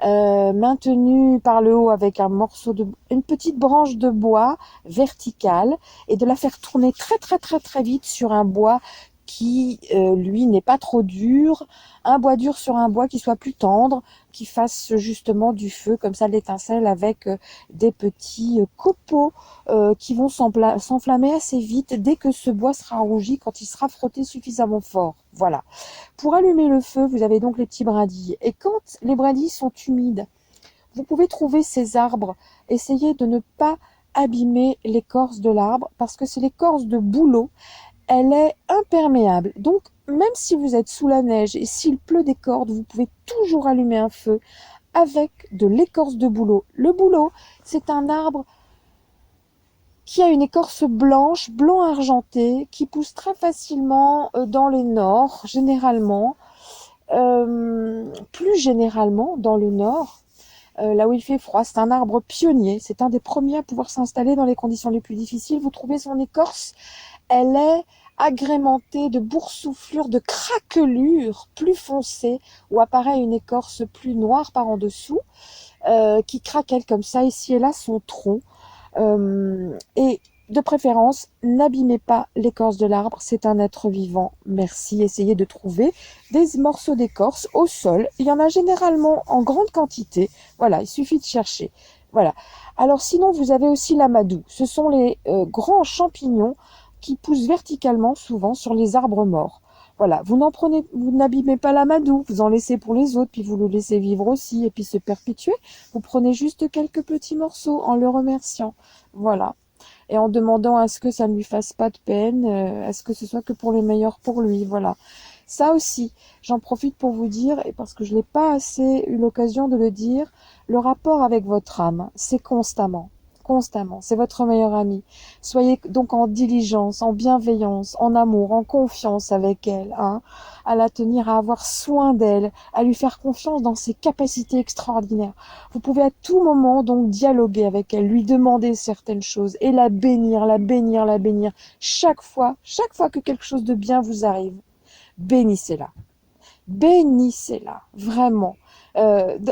maintenu par le haut avec une petite branche de bois verticale et de la faire tourner très très très très vite sur un bois qui, lui, n'est pas trop dur, un bois dur sur un bois qui soit plus tendre, qui fasse justement du feu, comme ça, de l'étincelle avec des petits copeaux qui vont s'enflammer assez vite dès que ce bois sera rougi, quand il sera frotté suffisamment fort. Voilà. Pour allumer le feu, vous avez donc les petits brindilles. Et quand les brindilles sont humides, vous pouvez trouver ces arbres. Essayez de ne pas abîmer l'écorce de l'arbre, parce que c'est l'écorce de bouleau. Elle est imperméable. Donc, même si vous êtes sous la neige et s'il pleut des cordes, vous pouvez toujours allumer un feu avec de l'écorce de bouleau. Le bouleau, c'est un arbre qui a une écorce blanche, blanc argenté, qui pousse très facilement dans les nords, généralement, plus généralement dans le nord, là où il fait froid. C'est un arbre pionnier, c'est un des premiers à pouvoir s'installer dans les conditions les plus difficiles. Vous trouvez son écorce, elle est agrémentée de boursouflures, de craquelures plus foncées, où apparaît une écorce plus noire par en dessous, qui craquelle comme ça, ici et là, son tronc. Et de préférence, n'abîmez pas l'écorce de l'arbre, c'est un être vivant. Merci. Essayez de trouver des morceaux d'écorce au sol. Il y en a généralement en grande quantité. Voilà, il suffit de chercher. Voilà. Alors sinon, vous avez aussi l'amadou. Ce sont les grands champignons qui poussent verticalement souvent sur les arbres morts. Voilà, vous n'abîmez pas l'amadou, vous en laissez pour les autres, puis vous le laissez vivre aussi, et puis se perpétuer. Vous prenez juste quelques petits morceaux en le remerciant. Voilà. Et en demandant à ce que ça ne lui fasse pas de peine, à ce que ce soit que pour le meilleur pour lui. Voilà. Ça aussi, j'en profite pour vous dire, et parce que je n'ai pas assez eu l'occasion de le dire, le rapport avec votre âme, c'est constamment. Constamment, c'est votre meilleur ami. Soyez donc en diligence, en bienveillance, en amour, en confiance avec elle, hein, à la tenir, à avoir soin d'elle, à lui faire confiance dans ses capacités extraordinaires. Vous pouvez à tout moment donc dialoguer avec elle, lui demander certaines choses et la bénir, la bénir, la bénir. Chaque fois que quelque chose de bien vous arrive, bénissez-la. Bénissez-la, vraiment.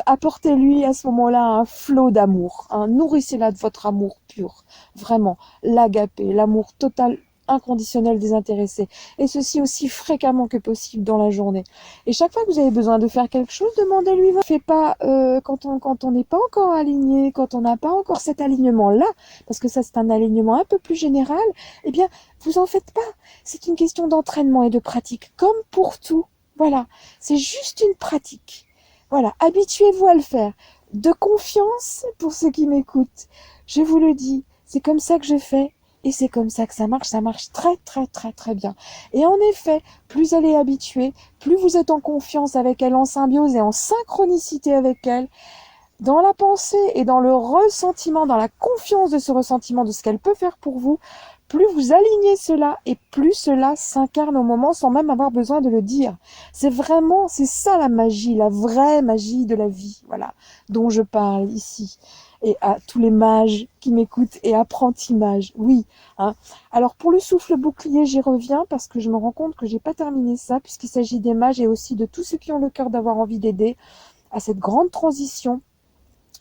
Apportez-lui à ce moment-là un flot d'amour. Hein, nourrissez-la de votre amour pur. Vraiment. L'agapé, l'amour total, inconditionnel, désintéressé. Et ceci aussi fréquemment que possible dans la journée. Et chaque fois que vous avez besoin de faire quelque chose, demandez-lui. Ne faites pas quand on n'est pas encore aligné, quand on n'a pas encore cet alignement-là, parce que ça c'est un alignement un peu plus général, eh bien, vous en faites pas. C'est une question d'entraînement et de pratique, comme pour tout. Voilà, c'est juste une pratique. Voilà, habituez-vous à le faire. De confiance pour ceux qui m'écoutent. Je vous le dis, c'est comme ça que je fais et c'est comme ça que ça marche très très très très bien. Et en effet, plus elle est habituée, plus vous êtes en confiance avec elle, en symbiose et en synchronicité avec elle, dans la pensée et dans le ressentiment, dans la confiance de ce ressentiment, de ce qu'elle peut faire pour vous, plus vous alignez cela et plus cela s'incarne au moment sans même avoir besoin de le dire. C'est ça la magie, la vraie magie de la vie, voilà, dont je parle ici. Et à tous les mages qui m'écoutent et apprentis mages, oui. Hein. Alors pour le souffle bouclier, j'y reviens parce que je me rends compte que j'ai pas terminé ça, puisqu'il s'agit des mages et aussi de tous ceux qui ont le cœur d'avoir envie d'aider à cette grande transition.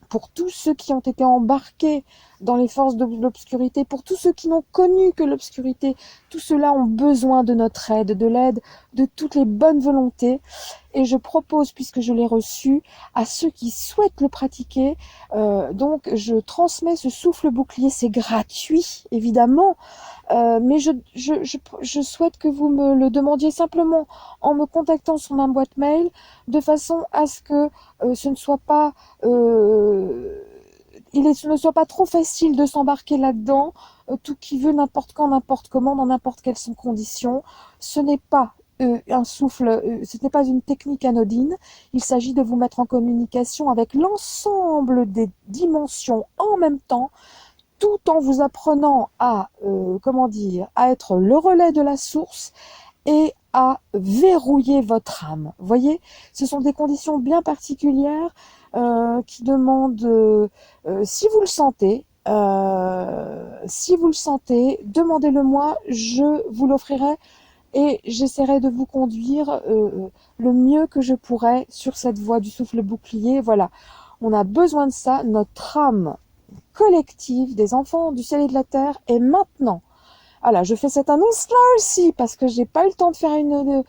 Pour tous ceux qui ont été embarqués dans les forces de l'obscurité, pour tous ceux qui n'ont connu que l'obscurité, tous ceux-là ont besoin de notre aide, de l'aide de toutes les bonnes volontés. Et je propose, puisque je l'ai reçu, à ceux qui souhaitent le pratiquer, donc je transmets ce souffle bouclier, c'est gratuit, évidemment, mais je souhaite que vous me le demandiez simplement en me contactant sur ma boîte mail, de façon à ce que ce ne soit pas ne soit pas trop facile de s'embarquer là-dedans, tout qui veut n'importe quand, n'importe comment, dans n'importe quelles sont conditions. Ce n'est pas un souffle, ce n'est pas une technique anodine. Il s'agit de vous mettre en communication avec l'ensemble des dimensions en même temps, tout en vous apprenant à, à être le relais de la source et à verrouiller votre âme. Vous voyez, ce sont des conditions bien particulières qui demandent, si vous le sentez, demandez-le moi, je vous l'offrirai et j'essaierai de vous conduire le mieux que je pourrai sur cette voie du souffle bouclier. Voilà, on a besoin de ça, notre âme collective des enfants du ciel et de la terre est maintenant. Voilà, je fais cette annonce-là aussi parce que j'ai pas eu le temps de faire une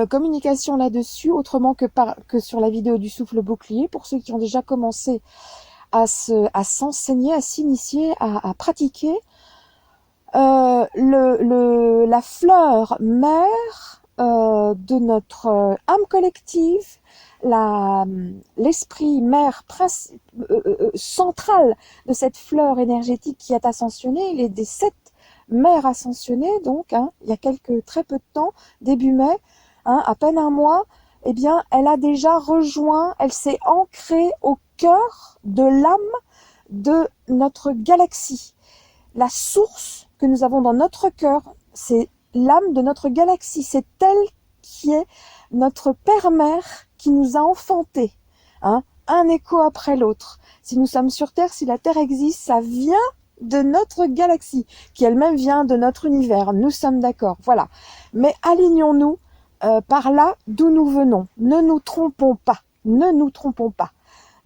communication là-dessus, autrement que sur la vidéo du souffle bouclier, pour ceux qui ont déjà commencé à s'enseigner, à s'initier, à pratiquer. La fleur mère de notre âme collective, l'esprit mère central de cette fleur énergétique qui est ascensionnée, il est des 7 mères ascensionnées, donc, hein, il y a très peu de temps, début mai, hein, à peine un mois, eh bien, elle a déjà rejoint, elle s'est ancrée au cœur de l'âme de notre galaxie. La source que nous avons dans notre cœur, c'est l'âme de notre galaxie, c'est elle qui est notre père-mère qui nous a enfantés, hein, un écho après l'autre. Si nous sommes sur Terre, si la Terre existe, ça vient de notre galaxie, qui elle-même vient de notre univers. Nous sommes d'accord, voilà. Mais alignons-nous par là d'où nous venons. Ne nous trompons pas, ne nous trompons pas.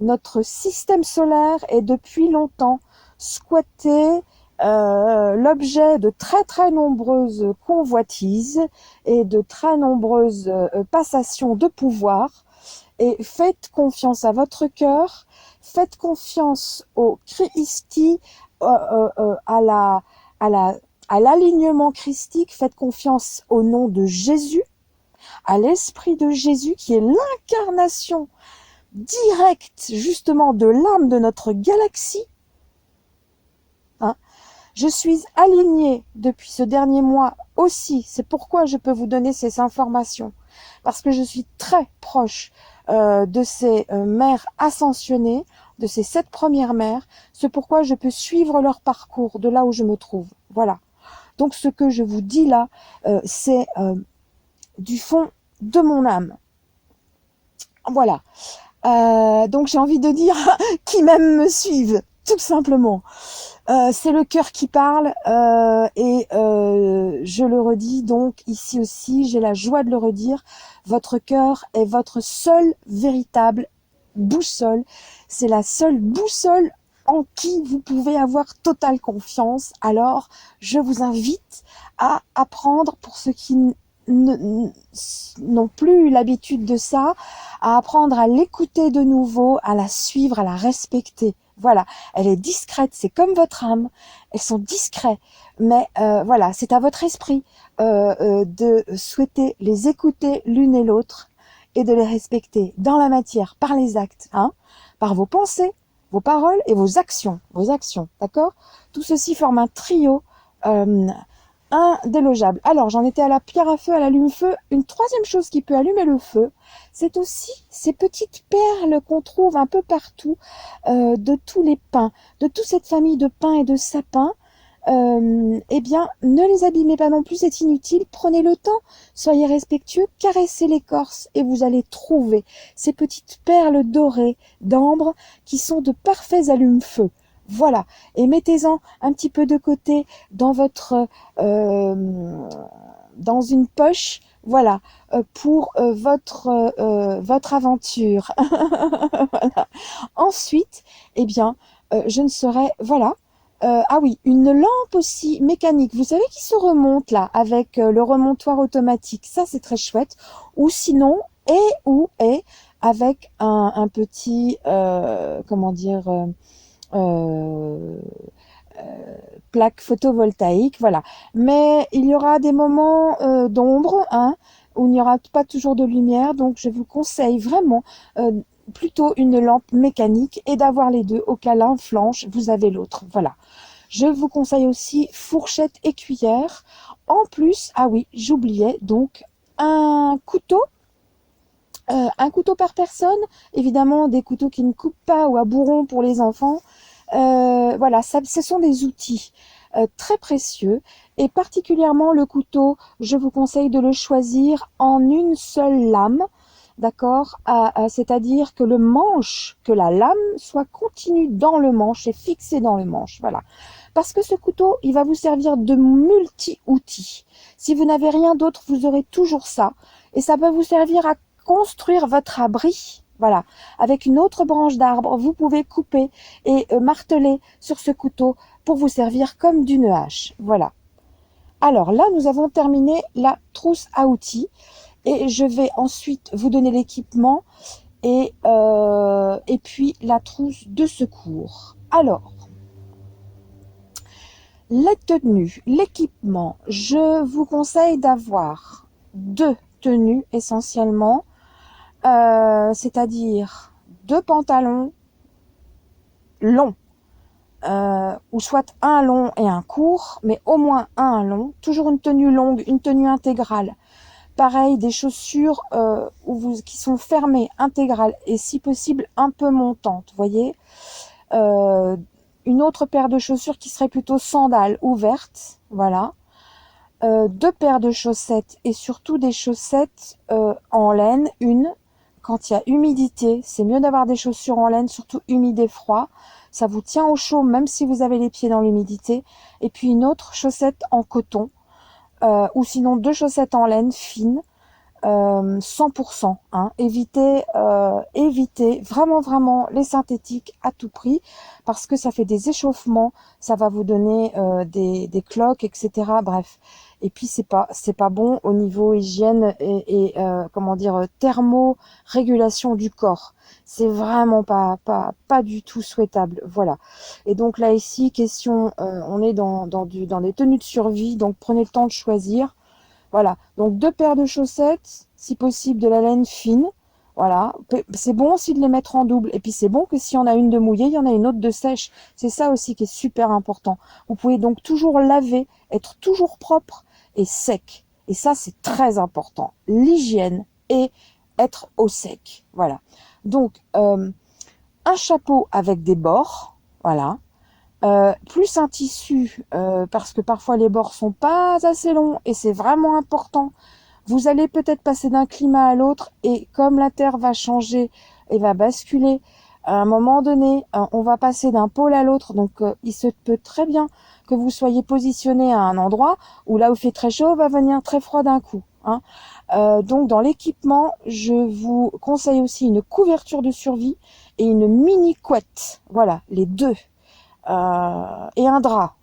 Notre système solaire est depuis longtemps squatté, l'objet de très très nombreuses convoitises et de très nombreuses passations de pouvoir. Et faites confiance à votre cœur, faites confiance au Christi, à à l'alignement christique, faites confiance au nom de Jésus, à l'esprit de Jésus qui est l'incarnation directe justement de l'âme de notre galaxie. Hein. Je suis alignée depuis ce dernier mois aussi, c'est pourquoi je peux vous donner ces informations, parce que je suis très proche de ces mères ascensionnées, de ces 7 premières mères, c'est pourquoi je peux suivre leur parcours de là où je me trouve. Voilà. Donc ce que je vous dis là, c'est du fond de mon âme. Voilà. Donc j'ai envie de dire qui même me suivent, tout simplement. C'est le cœur qui parle et je le redis donc ici aussi, j'ai la joie de le redire, votre cœur est votre seule véritable boussole, c'est la seule boussole en qui vous pouvez avoir totale confiance. Alors je vous invite à apprendre, pour ceux qui n'ont plus l'habitude de ça, à apprendre à l'écouter de nouveau, à la suivre, à la respecter. Voilà, elle est discrète, c'est comme votre âme, elles sont discrètes, mais voilà, c'est à votre esprit de souhaiter les écouter l'une et l'autre et de les respecter dans la matière, par les actes, hein, par vos pensées, vos paroles et vos actions, d'accord? Tout ceci forme un trio indélogeable. Alors, j'en étais à la pierre à feu, à l'allume-feu. Une troisième chose qui peut allumer le feu, c'est aussi ces petites perles qu'on trouve un peu partout de tous les pins, de toute cette famille de pins et de sapins. Eh bien, ne les abîmez pas non plus, c'est inutile. Prenez le temps, soyez respectueux, caressez l'écorce et vous allez trouver ces petites perles dorées d'ambre qui sont de parfaits allumes-feu. Voilà, et mettez-en un petit peu de côté dans votre dans une poche, voilà, pour votre aventure. Voilà. Ensuite, eh bien, je ne serai, voilà. Ah oui, une lampe aussi mécanique, vous savez, qui se remonte là avec le remontoir automatique. Ça, c'est très chouette. Ou sinon, avec un petit, comment dire. Euh, plaque photovoltaïque, voilà. Mais il y aura des moments d'ombre, hein, où il n'y aura pas toujours de lumière, donc je vous conseille vraiment plutôt une lampe mécanique et d'avoir les deux, au cas l'un flanche, vous avez l'autre, voilà. Je vous conseille aussi fourchette et cuillère. En plus, ah oui, j'oubliais, donc un couteau par personne, évidemment des couteaux qui ne coupent pas ou à bourron pour les enfants. Voilà, ce sont des outils très précieux et particulièrement le couteau, je vous conseille de le choisir en une seule lame, d'accord, c'est-à-dire que que la lame soit continue dans le manche et fixée dans le manche, voilà. Parce que ce couteau, il va vous servir de multi-outil. Si vous n'avez rien d'autre, vous aurez toujours ça et ça peut vous servir à construire votre abri. Voilà, avec une autre branche d'arbre, vous pouvez couper et marteler sur ce couteau pour vous servir comme d'une hache. Voilà. Alors là, nous avons terminé la trousse à outils et je vais ensuite vous donner l'équipement et puis la trousse de secours. Alors, les tenues, l'équipement, je vous conseille d'avoir 2 tenues essentiellement. C'est-à-dire 2 pantalons longs, ou soit un long et un court, mais au moins un long, toujours une tenue longue, une tenue intégrale. Pareil, des chaussures qui sont fermées, intégrales, et si possible un peu montantes, voyez. Une autre paire de chaussures qui serait plutôt sandales, ouvertes, voilà. 2 paires de chaussettes, et surtout des chaussettes en laine, quand il y a humidité, c'est mieux d'avoir des chaussures en laine, surtout humides et froid. Ça vous tient au chaud, même si vous avez les pieds dans l'humidité. Et puis une autre chaussette en coton, ou sinon 2 chaussettes en laine fines, 100%. Hein. Évitez vraiment les synthétiques à tout prix, parce que ça fait des échauffements, ça va vous donner des cloques, etc. Bref, Et puis c'est pas bon au niveau hygiène et comment dire thermo-régulation du corps. C'est vraiment pas du tout souhaitable. Voilà. Et donc là ici, question, on est dans des tenues de survie, donc prenez le temps de choisir. Voilà, donc 2 paires de chaussettes, si possible de la laine fine. Voilà, c'est bon aussi de les mettre en double. Et puis c'est bon que si on a une de mouillée, il y en a une autre de sèche. C'est ça aussi qui est super important. Vous pouvez donc toujours laver, être toujours propre et sec. Et ça, c'est très important. L'hygiène et être au sec. Voilà. Donc, un chapeau avec des bords. Voilà. Plus un tissu, parce que parfois les bords sont pas assez longs et c'est vraiment important. Vous allez peut-être passer d'un climat à l'autre et comme la Terre va changer et va basculer, à un moment donné, on va passer d'un pôle à l'autre. Donc, il se peut très bien que vous soyez positionné à un endroit où là où il fait très chaud, va venir très froid d'un coup. Hein. Donc, dans l'équipement, je vous conseille aussi une couverture de survie et une mini couette. Voilà, les deux. Et un drap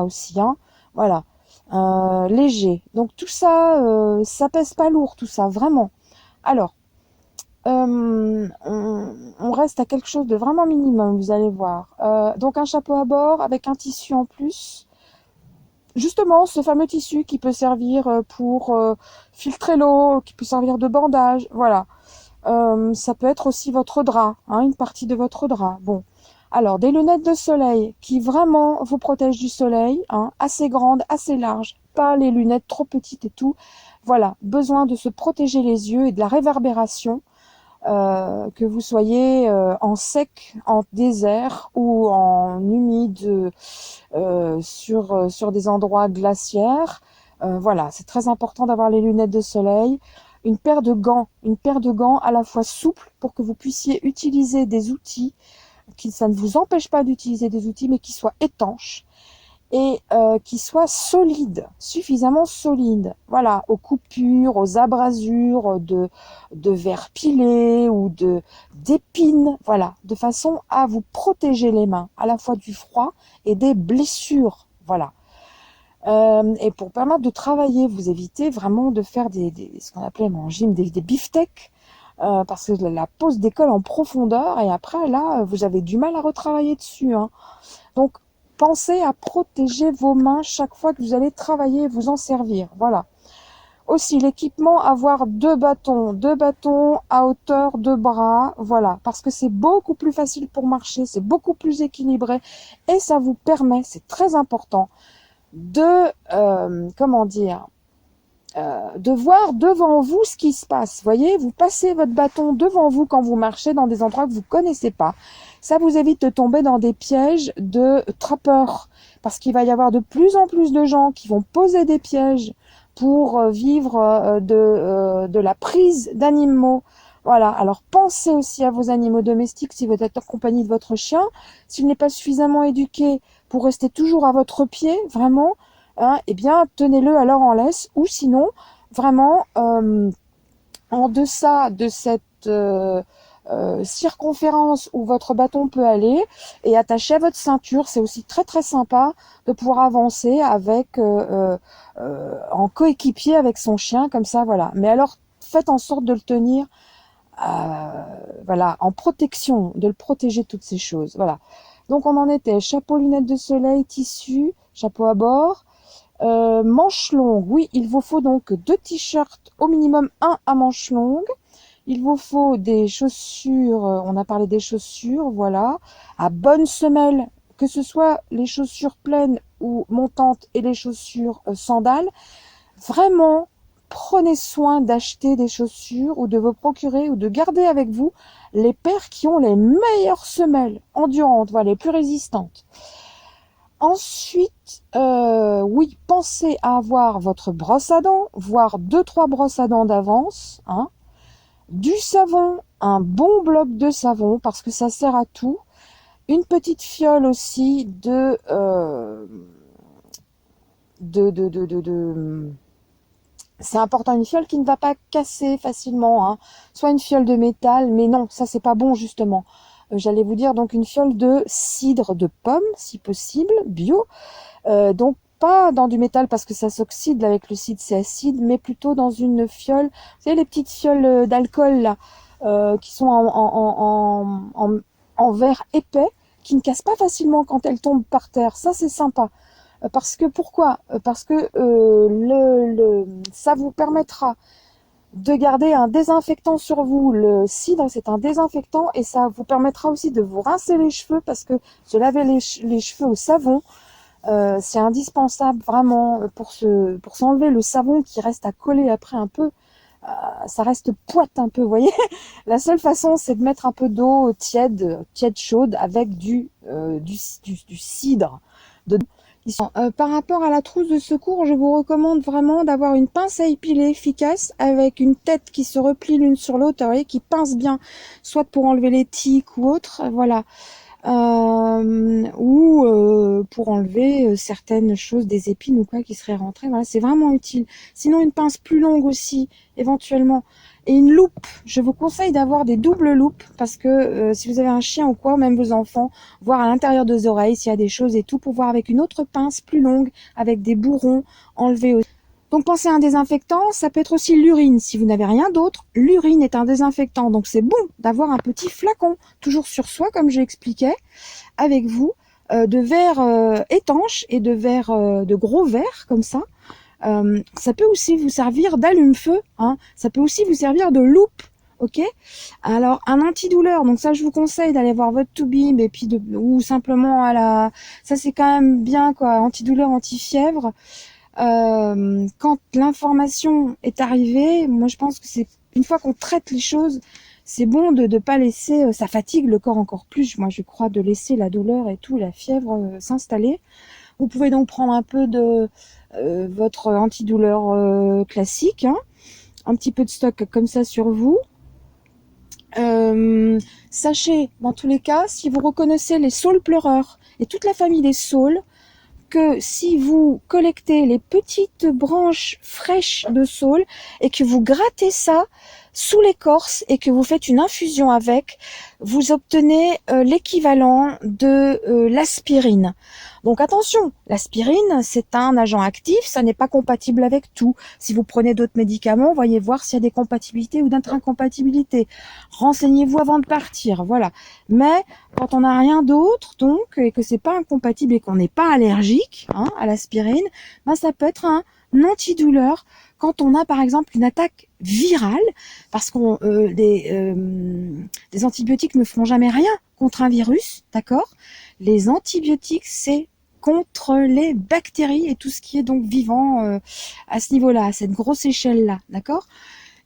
aussi, hein, voilà, léger. Donc tout ça, ça pèse pas lourd, tout ça, vraiment. Alors, on reste à quelque chose de vraiment minimum, vous allez voir. Donc un chapeau à bord avec un tissu en plus. Justement, ce fameux tissu qui peut servir pour filtrer l'eau, qui peut servir de bandage, voilà. Ça peut être aussi votre drap, hein, une partie de votre drap. Bon, alors des lunettes de soleil qui vraiment vous protègent du soleil, hein, assez grandes, assez larges, pas les lunettes trop petites et tout. Voilà, besoin de se protéger les yeux et de la réverbération, que vous soyez en sec, en désert ou en humide sur des endroits glaciaires. Voilà, c'est très important d'avoir les lunettes de soleil. Une paire de gants à la fois souples pour que vous puissiez utiliser des outils, ça ne vous empêche pas d'utiliser des outils, mais qui soient étanches et qui soient solides, suffisamment solides. Voilà, aux coupures, aux abrasures de verre pilé ou d'épines, voilà, de façon à vous protéger les mains, à la fois du froid et des blessures. Voilà. Et pour permettre de travailler, vous évitez vraiment de faire ce qu'on appelait en gym des beefsteaks, parce que la pose décolle en profondeur et après là, vous avez du mal à retravailler dessus. Hein. Donc, pensez à protéger vos mains chaque fois que vous allez travailler et vous en servir. Voilà. Aussi, l'équipement, avoir deux bâtons à hauteur de bras, voilà, parce que c'est beaucoup plus facile pour marcher, c'est beaucoup plus équilibré et ça vous permet, c'est très important, de, comment dire, de voir devant vous ce qui se passe. Vous voyez, vous passez votre bâton devant vous quand vous marchez dans des endroits que vous connaissez pas. Ça vous évite de tomber dans des pièges de trappeurs, parce qu'il va y avoir de plus en plus de gens qui vont poser des pièges pour vivre de la prise d'animaux. Voilà, alors pensez aussi à vos animaux domestiques si vous êtes en compagnie de votre chien. S'il n'est pas suffisamment éduqué pour rester toujours à votre pied, vraiment, hein, eh bien, tenez-le alors en laisse, ou sinon, vraiment, en deçà de cette circonférence où votre bâton peut aller, et attaché à votre ceinture, c'est aussi très très sympa de pouvoir avancer avec en coéquipier avec son chien, comme ça, voilà. Mais alors, faites en sorte de le tenir voilà, en protection, de le protéger de toutes ces choses. Voilà. Donc on en était chapeau, lunettes de soleil, tissu, chapeau à bord, manches longues. Oui, il vous faut donc 2 t-shirts, au minimum un à manches longues. Il vous faut des chaussures, on a parlé des chaussures, voilà, à bonnes semelles, que ce soit les chaussures pleines ou montantes et les chaussures sandales. Vraiment, prenez soin d'acheter des chaussures ou de vous procurer ou de garder avec vous les paires qui ont les meilleures semelles endurantes, voilà, les plus résistantes. Ensuite, oui, pensez à avoir votre brosse à dents, voire 2-3 brosses à dents d'avance, hein. Du savon, un bon bloc de savon, parce que ça sert à tout. Une petite fiole aussi c'est important, une fiole qui ne va pas casser facilement, hein. Soit une fiole de métal, mais non, ça c'est pas bon justement. J'allais vous dire donc une fiole de cidre de pomme, si possible, bio. Donc pas dans du métal parce que ça s'oxyde avec le cidre, c'est acide, mais plutôt dans une fiole, vous savez les petites fioles d'alcool là, qui sont en verre épais, qui ne cassent pas facilement quand elles tombent par terre. Ça c'est sympa. Parce que pourquoi? Parce que ça vous permettra de garder un désinfectant sur vous. Le cidre, c'est un désinfectant et ça vous permettra aussi de vous rincer les cheveux parce que se laver les cheveux au savon, c'est indispensable vraiment pour s'enlever le savon qui reste à coller après un peu. Ça reste poite un peu, vous voyez. La seule façon, c'est de mettre un peu d'eau tiède chaude avec du cidre. Par rapport à la trousse de secours, je vous recommande vraiment d'avoir une pince à épiler efficace avec une tête qui se replie l'une sur l'autre, qui pince bien, soit pour enlever les tiques ou autre, voilà, ou pour enlever certaines choses, des épines ou quoi qui seraient rentrées. Voilà, c'est vraiment utile. Sinon, une pince plus longue aussi, éventuellement. Et une loupe, je vous conseille d'avoir des doubles loupes parce que si vous avez un chien ou quoi, même vos enfants, voir à l'intérieur des oreilles s'il y a des choses et tout, pour voir avec une autre pince plus longue, avec des bourrons enlevés aussi. Donc pensez à un désinfectant, ça peut être aussi l'urine. Si vous n'avez rien d'autre, l'urine est un désinfectant. Donc c'est bon d'avoir un petit flacon, toujours sur soi comme j'expliquais, avec vous, de verre étanche et de gros verres comme ça. Ça peut aussi vous servir d'allume-feu, hein. Ça peut aussi vous servir de loupe, ok. Alors un antidouleur, donc ça je vous conseille d'aller voir votre Toubib et puis ou simplement ça c'est quand même bien quoi, antidouleur, anti-fièvre. Quand l'information est arrivée, moi je pense que c'est une fois qu'on traite les choses, c'est bon de pas laisser, ça fatigue le corps encore plus. Moi je crois de laisser la douleur et tout, la fièvre s'installer. Vous pouvez donc prendre un peu de votre antidouleur classique, hein, un petit peu de stock comme ça sur vous. Sachez, dans tous les cas, si vous reconnaissez les saules pleureurs et toute la famille des saules, que si vous collectez les petites branches fraîches de saule et que vous grattez ça sous l'écorce et que vous faites une infusion avec, vous obtenez l'équivalent de l'aspirine. Donc attention, l'aspirine, c'est un agent actif, ça n'est pas compatible avec tout. Si vous prenez d'autres médicaments, voyez voir s'il y a des compatibilités ou d'incompatibilités. Renseignez-vous avant de partir, voilà. Mais quand on n'a rien d'autre, donc, et que c'est pas incompatible et qu'on n'est pas allergique à l'aspirine, ben ça peut être un antidouleur quand on a par exemple une attaque virale, parce qu'on les antibiotiques ne feront jamais rien contre un virus, d'accord? Les antibiotiques, c'est contre les bactéries et tout ce qui est donc vivant à ce niveau-là, à cette grosse échelle-là, d'accord?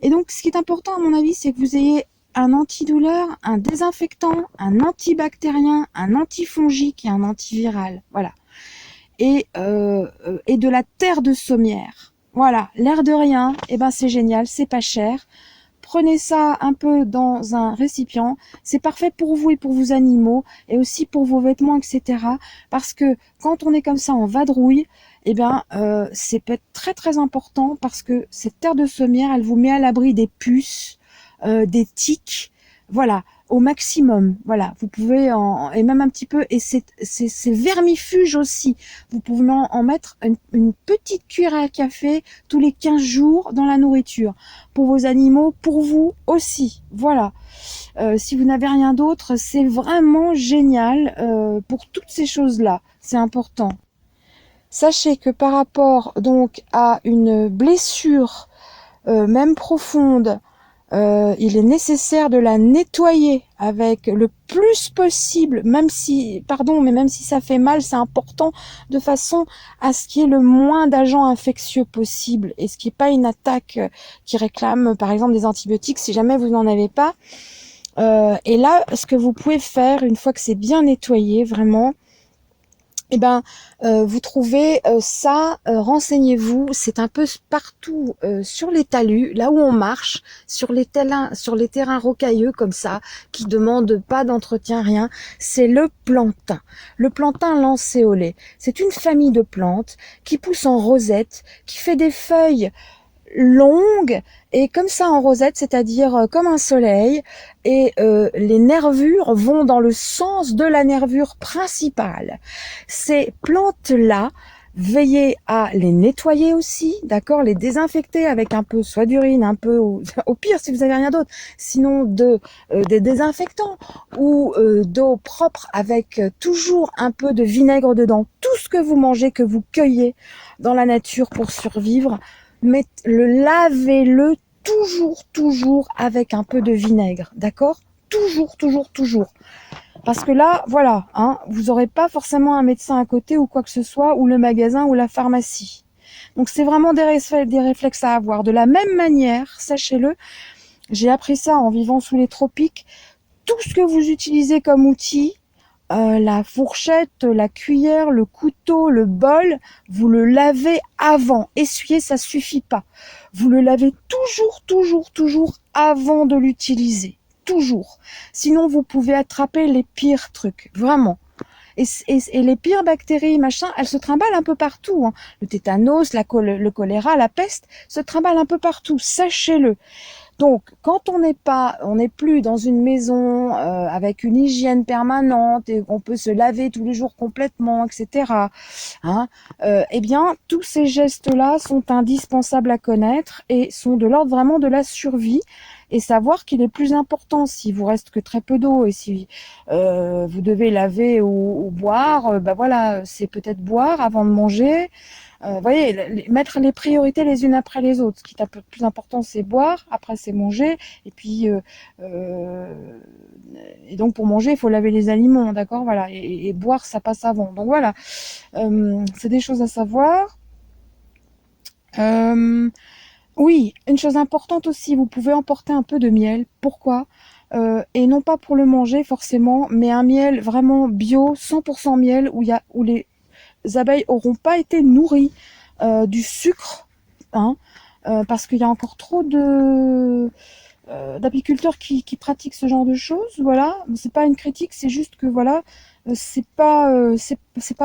Et donc, ce qui est important à mon avis, c'est que vous ayez un antidouleur, un désinfectant, un antibactérien, un antifongique et un antiviral, voilà. Et de la terre de sommière. Voilà, l'air de rien, et ben c'est génial, c'est pas cher. Prenez ça un peu dans un récipient, c'est parfait pour vous et pour vos animaux, et aussi pour vos vêtements, etc. Parce que quand on est comme ça en vadrouille, eh bien, c'est peut être très très important parce que cette terre de sommière, elle vous met à l'abri des puces, des tiques, voilà, au maximum. Voilà, vous pouvez et même un petit peu, et c'est vermifuge aussi. Vous pouvez en mettre une petite cuillère à café tous les 15 jours dans la nourriture. Pour vos animaux, pour vous aussi. Voilà. Si vous n'avez rien d'autre, c'est vraiment génial pour toutes ces choses-là. C'est important. Sachez que par rapport donc à une blessure, même profonde, il est nécessaire de la nettoyer avec le plus possible, même si ça fait mal, c'est important de façon à ce qu'il y ait le moins d'agents infectieux possible et ce qui n'est pas une attaque qui réclame par exemple des antibiotiques si jamais vous n'en avez pas. Et là, ce que vous pouvez faire une fois que c'est bien nettoyé, vraiment, eh ben, vous trouvez ça, renseignez-vous, c'est un peu partout sur les talus, là où on marche, sur les terrains rocailleux comme ça, qui demandent pas d'entretien, rien, c'est le plantain. Le plantain lancéolé, c'est une famille de plantes qui pousse en rosette, qui fait des feuilles longue et comme ça en rosette, c'est-à-dire comme un soleil, et les nervures vont dans le sens de la nervure principale. Ces plantes-là Veillez à les nettoyer aussi, d'accord, les désinfecter avec un peu, soit d'urine, un peu, ou, au pire si vous avez rien d'autre, sinon des désinfectants ou d'eau propre avec toujours un peu de vinaigre dedans. Tout ce que vous mangez, que vous cueillez dans la nature pour survivre, lavez-le toujours avec un peu de vinaigre, d'accord? Toujours. Parce que là, voilà, hein, vous n'aurez pas forcément un médecin à côté ou quoi que ce soit, ou le magasin ou la pharmacie. Donc c'est vraiment des réflexes à avoir. De la même manière, sachez-le, j'ai appris ça en vivant sous les tropiques, tout ce que vous utilisez comme outil, la fourchette, la cuillère, le couteau, le bol, vous le lavez avant. Essuyer, ça suffit pas. Vous le lavez toujours avant de l'utiliser. Toujours. Sinon, vous pouvez attraper les pires trucs. Vraiment. Et les pires bactéries, machin, elles se trimballent un peu partout. Hein. Le tétanos, le choléra, la peste, se trimballent un peu partout. Sachez-le. Donc, quand on n'est plus dans une maison avec une hygiène permanente et on peut se laver tous les jours complètement, etc. Hein, eh bien, tous ces gestes-là sont indispensables à connaître et sont de l'ordre vraiment de la survie. Et savoir qu'il est plus important s'il vous reste que très peu d'eau et si vous devez laver ou boire, ben voilà, c'est peut-être boire avant de manger. Vous voyez, mettre les priorités les unes après les autres. Ce qui est un peu plus important, c'est boire, après c'est manger, et puis et donc pour manger, il faut laver les aliments, d'accord, voilà, et boire, ça passe avant. Donc voilà, c'est des choses à savoir. Oui, une chose importante aussi, vous pouvez emporter un peu de miel. Pourquoi? Et non pas pour le manger forcément, mais un miel vraiment bio, 100% miel, où les abeilles auront pas été nourries du sucre, hein, parce qu'il y a encore trop d'apiculteurs qui pratiquent ce genre de choses. Voilà, c'est pas une critique, c'est juste que voilà, c'est pas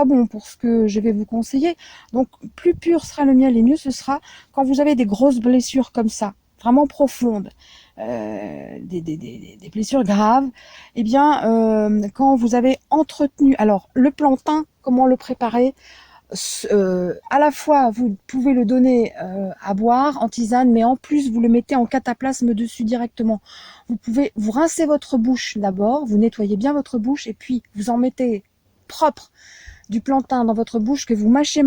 bon pour ce que je vais vous conseiller. Donc plus pur sera le miel et mieux ce sera quand vous avez des grosses blessures comme ça, vraiment profondes. Des blessures graves, eh bien, quand vous avez entretenu, alors le plantain, comment le préparer? À la fois vous pouvez le donner à boire en tisane, mais en plus vous le mettez en cataplasme dessus directement. Vous pouvez vous rincer votre bouche d'abord, vous nettoyez bien votre bouche et puis vous en mettez propre du plantain dans votre bouche que vous mâchez,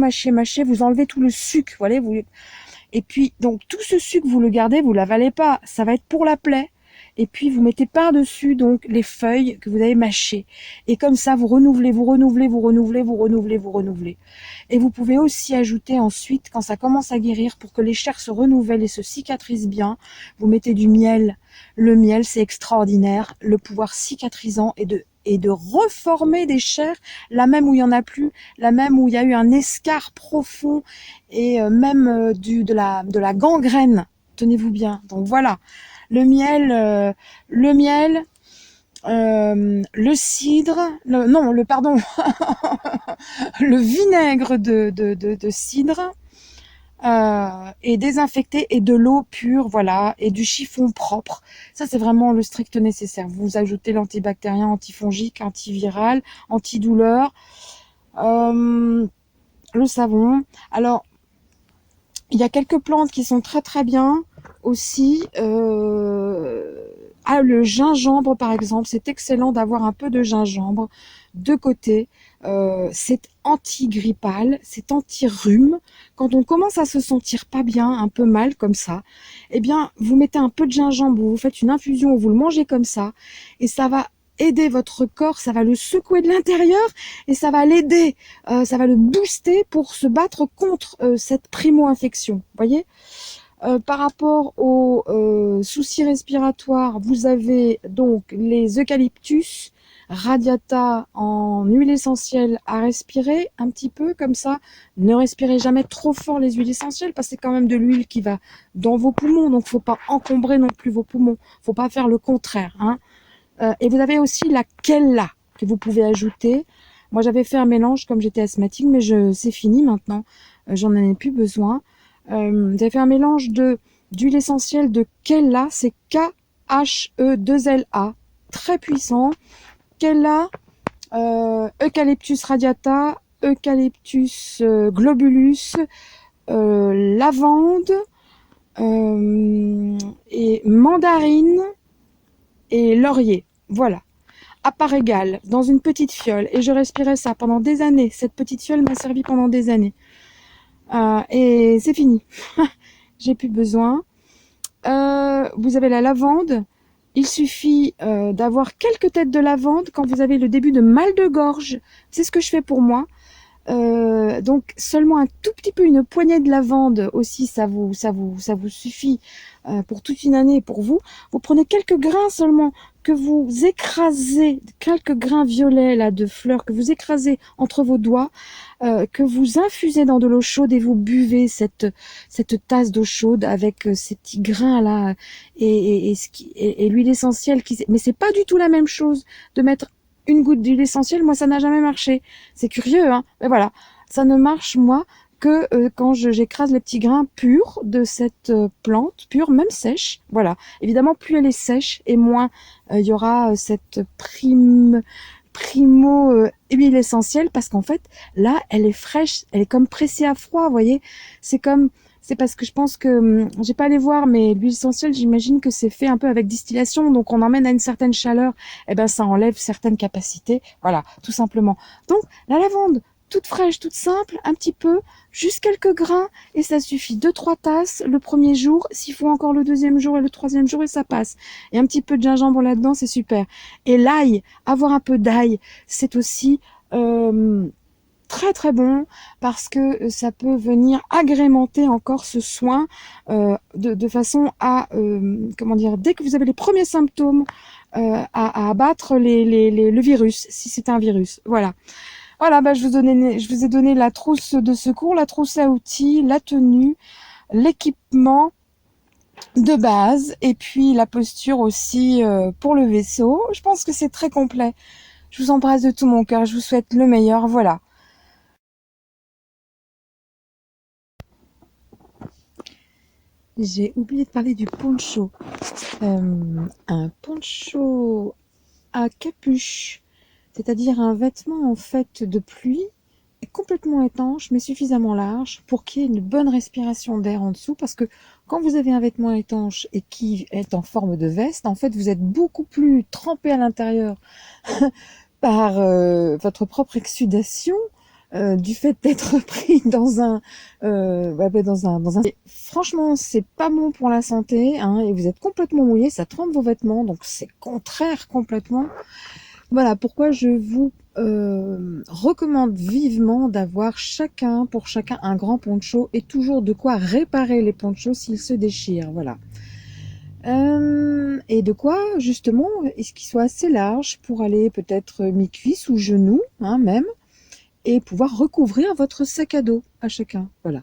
vous enlevez tout le sucre, voilà, et puis donc tout ce sucre vous le gardez, vous l'avalez pas, ça va être pour la plaie. Et puis vous mettez par-dessus donc les feuilles que vous avez mâchées. Et comme ça, vous renouvelez. Et vous pouvez aussi ajouter ensuite, quand ça commence à guérir, pour que les chairs se renouvellent et se cicatrisent bien, vous mettez du miel. Le miel, c'est extraordinaire, le pouvoir cicatrisant et de reformer des chairs, la même où il n'y en a plus, la même où il y a eu un escarre profond et même de la gangrène. Tenez-vous bien. Donc voilà, le miel, le cidre, pardon, le vinaigre de cidre et désinfecté et de l'eau pure, voilà, et du chiffon propre. Ça, c'est vraiment le strict nécessaire. Vous ajoutez l'antibactérien, antifongique, antiviral, antidouleur, le savon. Alors, il y a quelques plantes qui sont très bien aussi. Le gingembre, par exemple, c'est excellent d'avoir un peu de gingembre de côté. C'est anti-grippal, c'est anti-rhume. Quand on commence à se sentir pas bien, un peu mal comme ça, eh bien, vous mettez un peu de gingembre, vous faites une infusion, vous le mangez comme ça, et ça va aider votre corps, ça va le secouer de l'intérieur et ça va l'aider, ça va le booster pour se battre contre cette primo-infection. Voyez, par rapport aux soucis respiratoires, vous avez donc les eucalyptus radiata en huile essentielle à respirer un petit peu comme ça. Ne respirez jamais trop fort les huiles essentielles parce que c'est quand même de l'huile qui va dans vos poumons, donc faut pas encombrer non plus vos poumons. Faut pas faire le contraire, hein. Et vous avez aussi la kella que vous pouvez ajouter. Moi, j'avais fait un mélange comme j'étais asthmatique, mais c'est fini maintenant. J'en ai plus besoin. J'avais fait un mélange d'huile essentielle de kella, c'est K-H-E-2-L-A, très puissant. Kella, Eucalyptus radiata, Eucalyptus globulus, lavande, et mandarine et laurier. Voilà. À part égale, dans une petite fiole. Et je respirais ça pendant des années. Cette petite fiole m'a servi pendant des années. Et c'est fini. J'ai plus besoin. Vous avez la lavande. Il suffit d'avoir quelques têtes de lavande quand vous avez le début de mal de gorge. C'est ce que je fais pour moi. Donc seulement un tout petit peu, une poignée de lavande aussi, ça vous suffit pour toute une année pour vous. Vous prenez quelques grains seulement que vous écrasez, quelques grains violets là de fleurs que vous écrasez entre vos doigts, que vous infusez dans de l'eau chaude et vous buvez cette tasse d'eau chaude avec ces petits grains là et l'huile essentielle mais c'est pas du tout la même chose de mettre une goutte d'huile essentielle. Moi ça n'a jamais marché, c'est curieux hein, mais voilà, ça ne marche moi que quand j'écrase les petits grains purs de cette plante, pure, même sèche. Voilà, évidemment plus elle est sèche et moins il y aura cette primo huile essentielle, parce qu'en fait là elle est fraîche, elle est comme pressée à froid, vous voyez, c'est parce que je pense que, j'ai pas allé voir, mais l'huile essentielle, j'imagine que c'est fait un peu avec distillation, donc on emmène à une certaine chaleur, et ben ça enlève certaines capacités, voilà, tout simplement. Donc la lavande, toute fraîche, toute simple, un petit peu, juste quelques grains, et ça suffit. 2-3 tasses le premier jour, s'il faut encore le deuxième jour et le troisième jour, et ça passe. Et un petit peu de gingembre là-dedans, c'est super. Et l'ail, avoir un peu d'ail, c'est aussi très très bon, parce que ça peut venir agrémenter encore ce soin de façon à, comment dire, dès que vous avez les premiers symptômes, à abattre le virus, si c'est un virus. Voilà. Voilà, bah, je vous ai donné la trousse de secours, la trousse à outils, la tenue, l'équipement de base, et puis la posture aussi pour le vaisseau. Je pense que c'est très complet. Je vous embrasse de tout mon cœur, je vous souhaite le meilleur. Voilà. J'ai oublié de parler du poncho. Un poncho à capuche, c'est-à-dire un vêtement en fait de pluie, complètement étanche mais suffisamment large pour qu'il y ait une bonne respiration d'air en dessous, parce que quand vous avez un vêtement étanche et qui est en forme de veste, en fait vous êtes beaucoup plus trempé à l'intérieur par votre propre exsudation, du fait d'être pris dans un. Et franchement, c'est pas bon pour la santé, hein, et vous êtes complètement mouillé, ça trempe vos vêtements, donc c'est contraire complètement. Voilà pourquoi je vous recommande vivement d'avoir pour chacun un grand poncho, et toujours de quoi réparer les ponchos s'ils se déchirent. Voilà. Et de quoi, justement, est-ce qu'il soit assez large pour aller peut-être mi-cuisse ou genou, hein, même, et pouvoir recouvrir votre sac à dos à chacun. Voilà.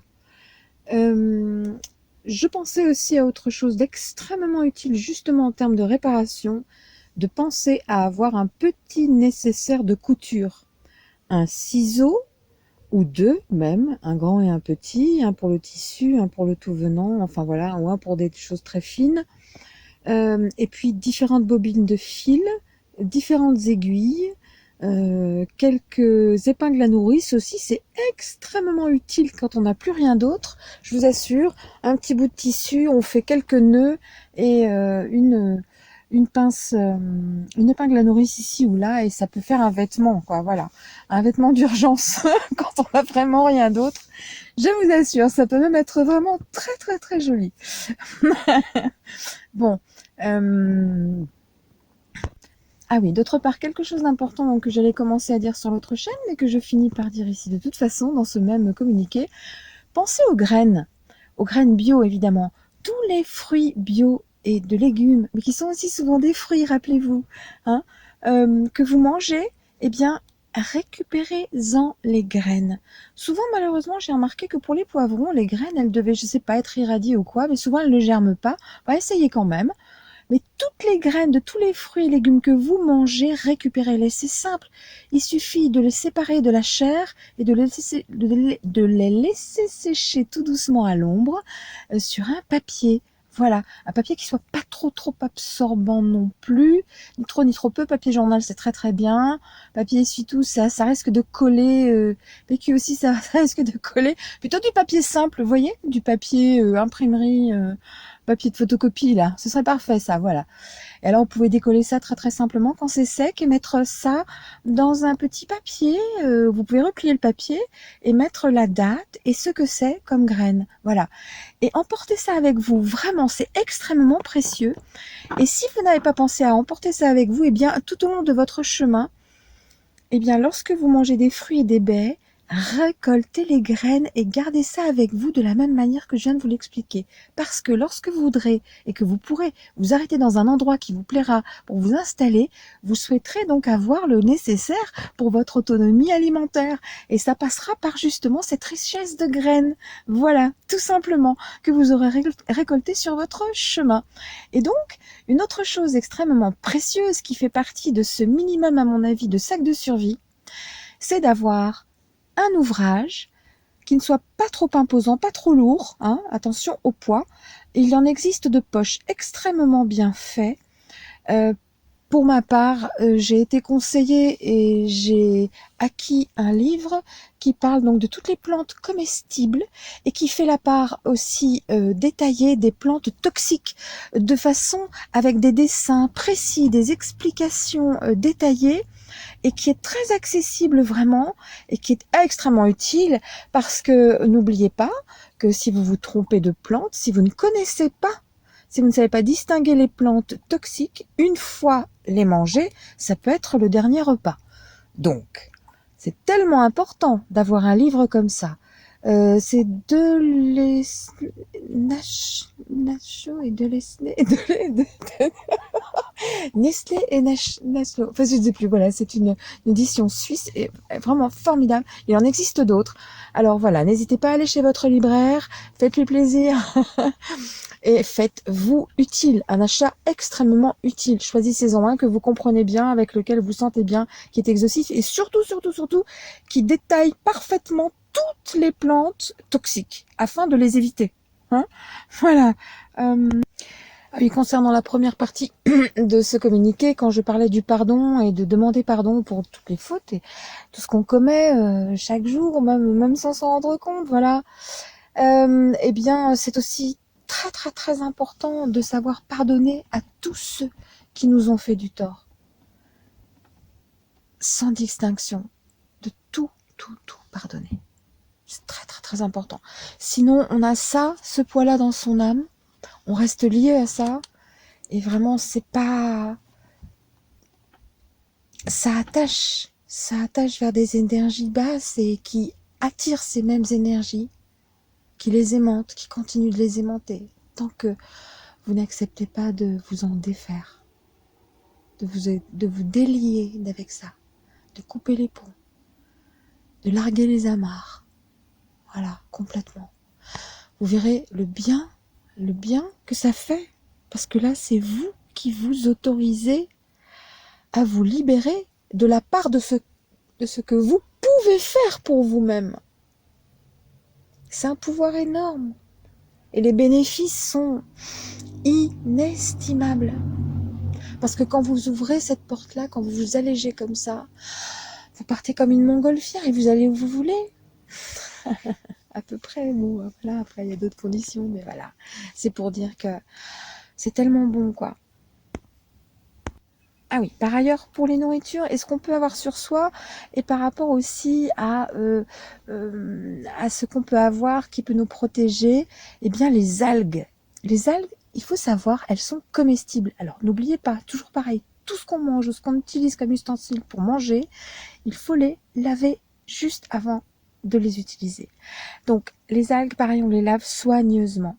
Je pensais aussi à autre chose d'extrêmement utile, justement en termes de réparation, de penser à avoir un petit nécessaire de couture. Un ciseau, ou deux même, un grand et un petit, un pour le tissu, un pour le tout venant, enfin voilà, ou un pour des choses très fines. Et puis différentes bobines de fil, différentes aiguilles, quelques épingles à nourrice aussi, c'est extrêmement utile quand on n'a plus rien d'autre, je vous assure. Un petit bout de tissu, on fait quelques nœuds, et une pince, une épingle à nourrice ici ou là, et ça peut faire un vêtement, quoi, voilà. Un vêtement d'urgence quand on n'a vraiment rien d'autre. Je vous assure, ça peut même être vraiment très très très joli. Bon. Ah oui, d'autre part, quelque chose d'important que j'allais commencer à dire sur l'autre chaîne, mais que je finis par dire ici de toute façon, dans ce même communiqué. Pensez aux graines bio évidemment. Tous les fruits bio et de légumes, mais qui sont aussi souvent des fruits, rappelez-vous, hein, que vous mangez, eh bien, récupérez-en les graines. Souvent, malheureusement, j'ai remarqué que pour les poivrons, les graines, elles devaient, je sais pas, être irradiées ou quoi, mais souvent elles ne germent pas. On va essayer quand même. Mais toutes les graines de tous les fruits et légumes que vous mangez, récupérez-les. C'est simple. Il suffit de les séparer de la chair et de les laisser sécher tout doucement à l'ombre sur un papier. Voilà, un papier qui soit pas trop absorbant non plus, ni trop peu. Papier journal, c'est très très bien. Papier essuie-tout, ça risque de coller. PQ aussi, ça risque de coller. Plutôt du papier simple, vous voyez, du papier imprimerie, papier de photocopie là. Ce serait parfait ça, voilà. Et alors, vous pouvez décoller ça très très simplement quand c'est sec et mettre ça dans un petit papier. Vous pouvez replier le papier et mettre la date et ce que c'est comme graine. Voilà. Et emportez ça avec vous. Vraiment, c'est extrêmement précieux. Et si vous n'avez pas pensé à emporter ça avec vous, eh bien, tout au long de votre chemin, eh bien, lorsque vous mangez des fruits et des baies, récoltez les graines et gardez ça avec vous de la même manière que je viens de vous l'expliquer. Parce que lorsque vous voudrez et que vous pourrez vous arrêter dans un endroit qui vous plaira pour vous installer, vous souhaiterez donc avoir le nécessaire pour votre autonomie alimentaire. Et ça passera par justement cette richesse de graines. Voilà, tout simplement, que vous aurez récolté sur votre chemin. Et donc, une autre chose extrêmement précieuse qui fait partie de ce minimum, à mon avis, de sac de survie, c'est d'avoir un ouvrage qui ne soit pas trop imposant, pas trop lourd, hein, attention au poids. Il en existe de poches extrêmement bien faits. Pour ma part, j'ai été conseillée et j'ai acquis un livre qui parle donc de toutes les plantes comestibles et qui fait la part aussi détaillée des plantes toxiques de façon avec des dessins précis, des explications détaillées et qui est très accessible vraiment et qui est extrêmement utile parce que n'oubliez pas que si vous vous trompez de plante, si vous ne connaissez pas, si vous ne savez pas distinguer les plantes toxiques, une fois les manger, ça peut être le dernier repas. Donc, c'est tellement important d'avoir un livre comme ça. C'est de les Nacho et de Nestlé et Nestlé. Enfin, je ne sais plus. Voilà, c'est une édition suisse et vraiment formidable. Il en existe d'autres. Alors voilà, n'hésitez pas à aller chez votre libraire. Faites-lui plaisir. Et faites-vous utile. Un achat extrêmement utile. Choisissez-en un que vous comprenez bien, avec lequel vous sentez bien, qui est exhaustif et surtout, qui détaille parfaitement toutes les plantes toxiques afin de les éviter. Hein, voilà. Oui, concernant la première partie de ce communiqué, quand je parlais du pardon et de demander pardon pour toutes les fautes et tout ce qu'on commet chaque jour, même sans s'en rendre compte, voilà, eh bien, c'est aussi très important de savoir pardonner à tous ceux qui nous ont fait du tort, sans distinction, de tout pardonner. C'est très important. Sinon, on a ça, ce poids-là dans son âme, on reste lié à ça, et vraiment, c'est pas... Ça attache vers des énergies basses et qui attirent ces mêmes énergies, qui les aimantent, qui continuent de les aimanter, tant que vous n'acceptez pas de vous en défaire, de vous délier d'avec ça, de couper les ponts, de larguer les amarres, voilà, complètement. Vous verrez le bien que ça fait, parce que là, c'est vous qui vous autorisez à vous libérer de la part de ce que vous pouvez faire pour vous-même. C'est un pouvoir énorme. Et les bénéfices sont inestimables. Parce que quand vous ouvrez cette porte-là, quand vous vous allégez comme ça, vous partez comme une montgolfière et vous allez où vous voulez. À peu près, bon, voilà, après il y a d'autres conditions, mais voilà. C'est pour dire que c'est tellement bon, quoi. Ah oui, par ailleurs, pour les nourritures, est-ce qu'on peut avoir sur soi et par rapport aussi à ce qu'on peut avoir qui peut nous protéger, eh bien les algues. Les algues, il faut savoir, elles sont comestibles. Alors n'oubliez pas, toujours pareil, tout ce qu'on mange, ce qu'on utilise comme ustensile pour manger, il faut les laver juste avant de les utiliser. Donc les algues, pareil, on les lave soigneusement.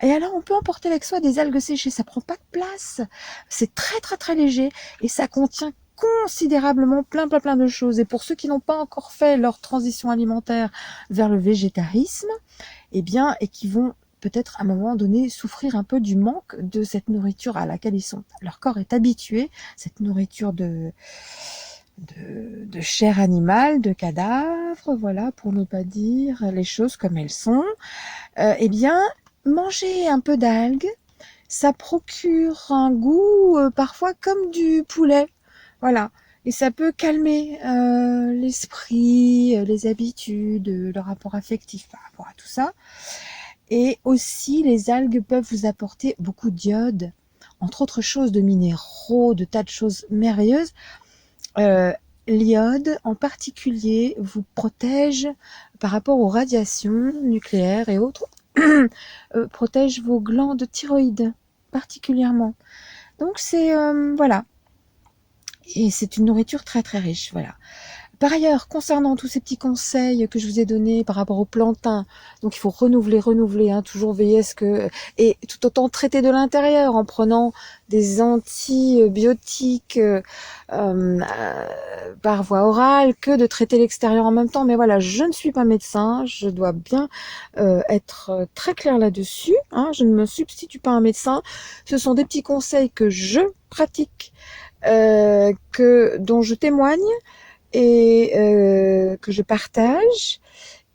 Et alors on peut emporter avec soi des algues séchées, ça prend pas de place, c'est très léger et ça contient considérablement plein de choses. Et pour ceux qui n'ont pas encore fait leur transition alimentaire vers le végétarisme, eh bien, et qui vont peut-être à un moment donné souffrir un peu du manque de cette nourriture à laquelle leur corps est habitué, cette nourriture de chair animale, de cadavres, voilà, pour ne pas dire les choses comme elles sont, eh bien, manger un peu d'algues, ça procure un goût parfois comme du poulet. Voilà. Et ça peut calmer l'esprit, les habitudes, le rapport affectif par rapport à tout ça. Et aussi, les algues peuvent vous apporter beaucoup d'iode, entre autres choses, de minéraux, de tas de choses merveilleuses. Euh, L'iode, en particulier, vous protège par rapport aux radiations nucléaires et autres, protège vos glandes thyroïdes particulièrement. Donc c'est voilà, et c'est une nourriture très très riche, voilà. Par ailleurs, concernant tous ces petits conseils que je vous ai donnés par rapport au plantain, donc il faut renouveler, hein, toujours veiller à ce que... Et tout autant traiter de l'intérieur en prenant des antibiotiques par voie orale que de traiter l'extérieur en même temps. Mais voilà, je ne suis pas médecin, je dois bien être très claire là-dessus. Hein, je ne me substitue pas à un médecin. Ce sont des petits conseils que je pratique, dont je témoigne et que je partage.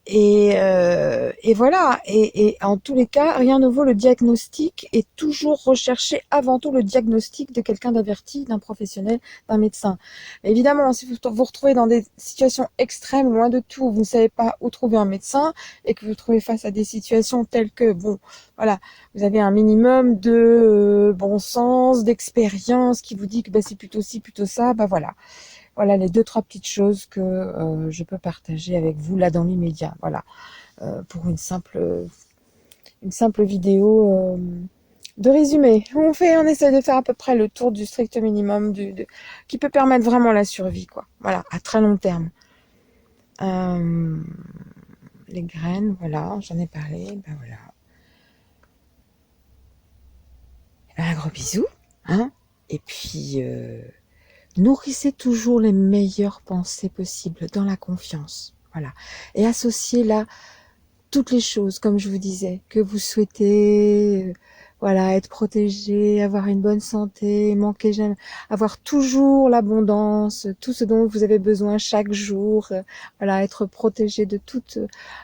Et voilà. Et en tous les cas, rien ne vaut le diagnostic et toujours rechercher avant tout le diagnostic de quelqu'un d'averti, d'un professionnel, d'un médecin. Évidemment, si vous vous retrouvez dans des situations extrêmes, loin de tout, vous ne savez pas où trouver un médecin et que vous vous trouvez face à des situations telles que, bon, voilà, vous avez un minimum de bon sens, d'expérience qui vous dit que bah, c'est plutôt ci, plutôt ça, bah voilà. Voilà les deux, trois petites choses que je peux partager avec vous là dans l'immédiat. Voilà, pour une simple vidéo de résumé. On essaie de faire à peu près le tour du strict minimum qui peut permettre vraiment la survie, quoi. Voilà, à très long terme. Les graines, voilà, j'en ai parlé. Ben voilà. Un gros bisou, hein. Et puis nourrissez toujours les meilleures pensées possibles dans la confiance. Voilà. Et associez là toutes les choses, comme je vous disais, que vous souhaitez, voilà, être protégé, avoir une bonne santé, manquer jamais, avoir toujours l'abondance, tout ce dont vous avez besoin chaque jour, voilà, être protégé de toutes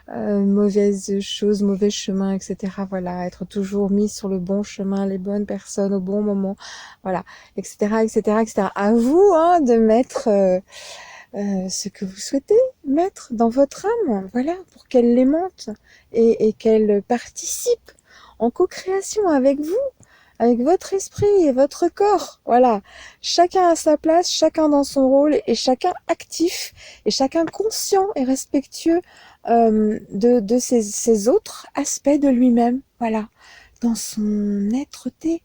mauvaises choses, mauvais chemins, etc. Voilà, être toujours mis sur le bon chemin, les bonnes personnes au bon moment, voilà, etc., etc., etc. À vous, hein, de mettre ce que vous souhaitez mettre dans votre âme, voilà, pour qu'elle l'aimante et qu'elle participe en co-création avec vous, avec votre esprit et votre corps. Voilà, chacun à sa place, chacun dans son rôle et chacun actif et chacun conscient et respectueux de ses autres aspects de lui-même. Voilà, dans son être-té.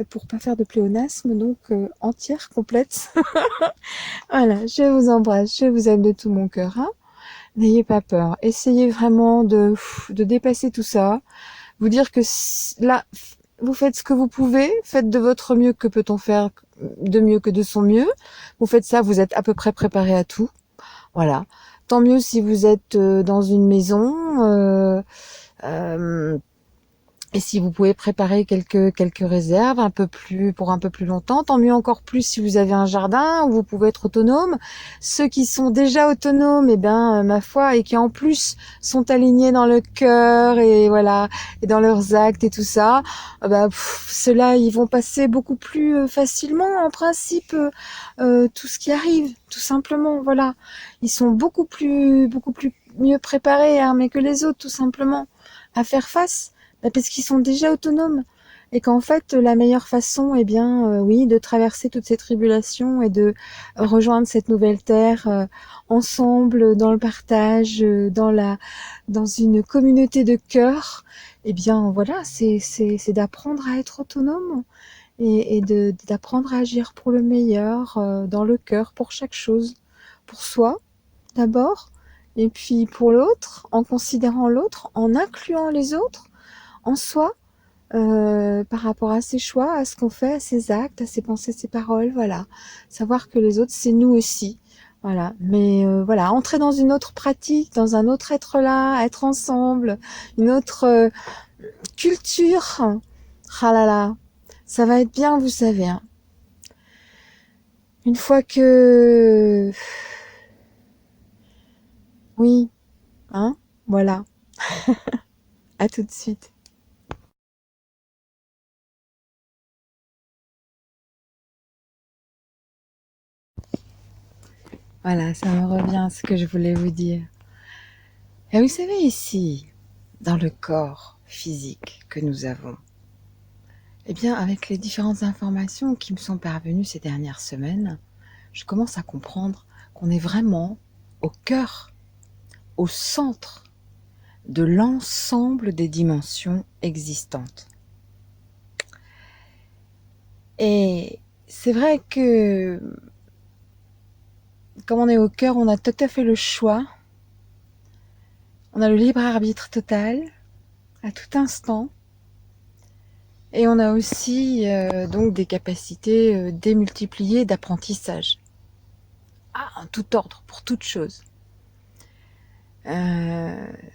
Pour pas faire de pléonasme, donc entière, complète. Voilà, je vous embrasse, je vous aime de tout mon cœur. Hein. N'ayez pas peur. Essayez vraiment de dépasser tout ça. Vous dire que là, vous faites ce que vous pouvez. Faites de votre mieux. Que peut-on faire de mieux que de son mieux? Vous faites ça, vous êtes à peu près préparé à tout. Voilà. Tant mieux si vous êtes dans une maison. Et si vous pouvez préparer quelques réserves pour un peu plus longtemps, tant mieux encore plus si vous avez un jardin où vous pouvez être autonome. Ceux qui sont déjà autonomes, eh ben ma foi, et qui en plus sont alignés dans le cœur et voilà et dans leurs actes et tout ça, ceux-là ils vont passer beaucoup plus facilement en principe tout ce qui arrive, tout simplement. Voilà, ils sont beaucoup plus mieux préparés mais que les autres tout simplement à faire face. Parce qu'ils sont déjà autonomes et qu'en fait la meilleure façon oui, de traverser toutes ces tribulations et de rejoindre cette nouvelle terre ensemble dans le partage, dans une communauté de cœur, voilà, c'est d'apprendre à être autonome et d'apprendre à agir pour le meilleur dans le cœur pour chaque chose, pour soi d'abord et puis pour l'autre, en considérant l'autre, en incluant les autres en soi, par rapport à ses choix, à ce qu'on fait, à ses actes, à ses pensées, ses paroles, voilà. Savoir que les autres, c'est nous aussi. Voilà. Mais voilà, entrer dans une autre pratique, dans un autre être là, être ensemble, une autre culture. Ah là là, ça va être bien, vous savez. Hein. Une fois que... Oui, hein, voilà. À tout de suite. Voilà, ça me revient ce que je voulais vous dire. Et vous savez, ici, dans le corps physique que nous avons, eh bien, avec les différentes informations qui me sont parvenues ces dernières semaines, je commence à comprendre qu'on est vraiment au cœur, au centre de l'ensemble des dimensions existantes. Et c'est vrai que, comme on est au cœur, on a tout à fait le choix, on a le libre arbitre total, à tout instant, et on a aussi donc des capacités démultipliées d'apprentissage, en tout ordre, pour toute chose.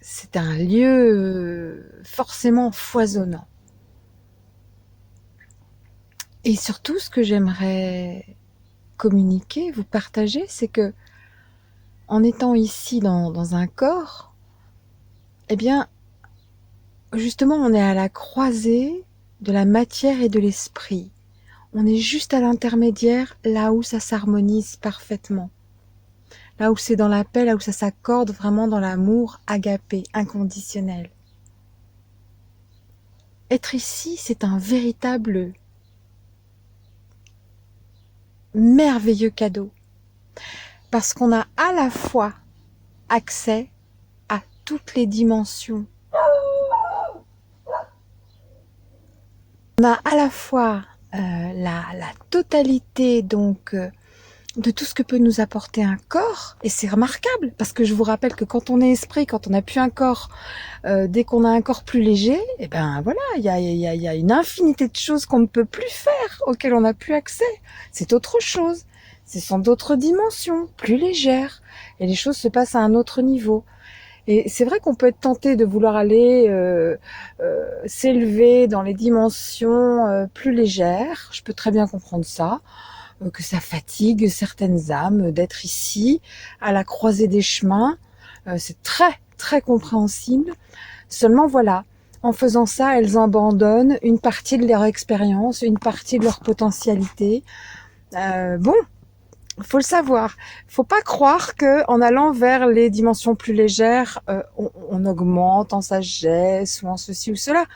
C'est un lieu forcément foisonnant. Et surtout, ce que j'aimerais communiquer, vous partager, c'est que en étant ici dans un corps, eh bien, justement, on est à la croisée de la matière et de l'esprit. On est juste à l'intermédiaire, là où ça s'harmonise parfaitement. Là où c'est dans la paix, là où ça s'accorde vraiment dans l'amour agapé, inconditionnel. Être ici, c'est un véritable merveilleux cadeau. Parce qu'on a à la fois accès à toutes les dimensions. On a à la fois la totalité donc de tout ce que peut nous apporter un corps, et c'est remarquable, parce que je vous rappelle que quand on est esprit, quand on n'a plus un corps, dès qu'on a un corps plus léger, et ben voilà, il y a une infinité de choses qu'on ne peut plus faire, auxquelles on n'a plus accès. C'est autre chose, ce sont d'autres dimensions, plus légères, et les choses se passent à un autre niveau. Et c'est vrai qu'on peut être tenté de vouloir aller s'élever dans les dimensions plus légères, je peux très bien comprendre ça, que ça fatigue certaines âmes d'être ici, à la croisée des chemins. C'est très, très compréhensible. Seulement voilà, en faisant ça, elles abandonnent une partie de leur expérience, une partie de leur potentialité. Bon, faut le savoir. Faut pas croire que en allant vers les dimensions plus légères, on augmente en sagesse ou en ceci ou cela.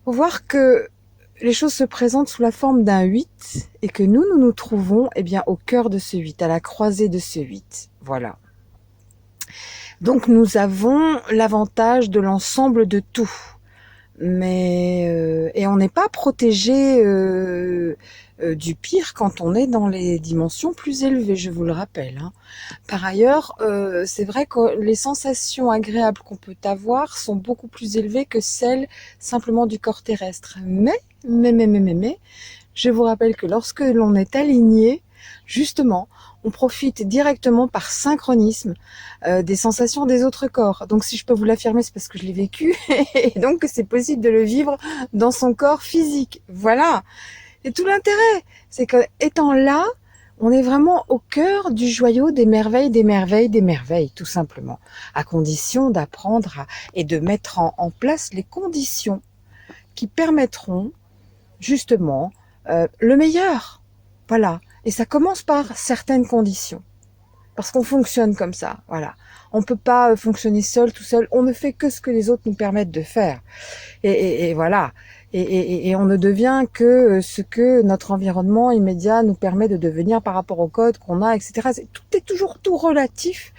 Faut voir que les choses se présentent sous la forme d'un 8 et que nous nous trouvons bien au cœur de ce 8, à la croisée de ce 8. Voilà. Donc nous avons l'avantage de l'ensemble de tout. Mais et on n'est pas protégé du pire quand on est dans les dimensions plus élevées, je vous le rappelle. Hein. Par ailleurs, c'est vrai que les sensations agréables qu'on peut avoir sont beaucoup plus élevées que celles simplement du corps terrestre. Mais, je vous rappelle que lorsque l'on est aligné, justement, on profite directement par synchronisme des sensations des autres corps. Donc si je peux vous l'affirmer, c'est parce que je l'ai vécu, et donc c'est possible de le vivre dans son corps physique. Voilà. Et tout l'intérêt, c'est que étant là, on est vraiment au cœur du joyau des merveilles, des merveilles, des merveilles, tout simplement. À condition d'apprendre et de mettre en place les conditions qui permettront justement le meilleur. Voilà. Et ça commence par certaines conditions. Parce qu'on fonctionne comme ça, voilà. On peut pas fonctionner seul, tout seul. On ne fait que ce que les autres nous permettent de faire. Et voilà. Et on ne devient que ce que notre environnement immédiat nous permet de devenir par rapport au code qu'on a, etc. Tout est toujours tout relatif.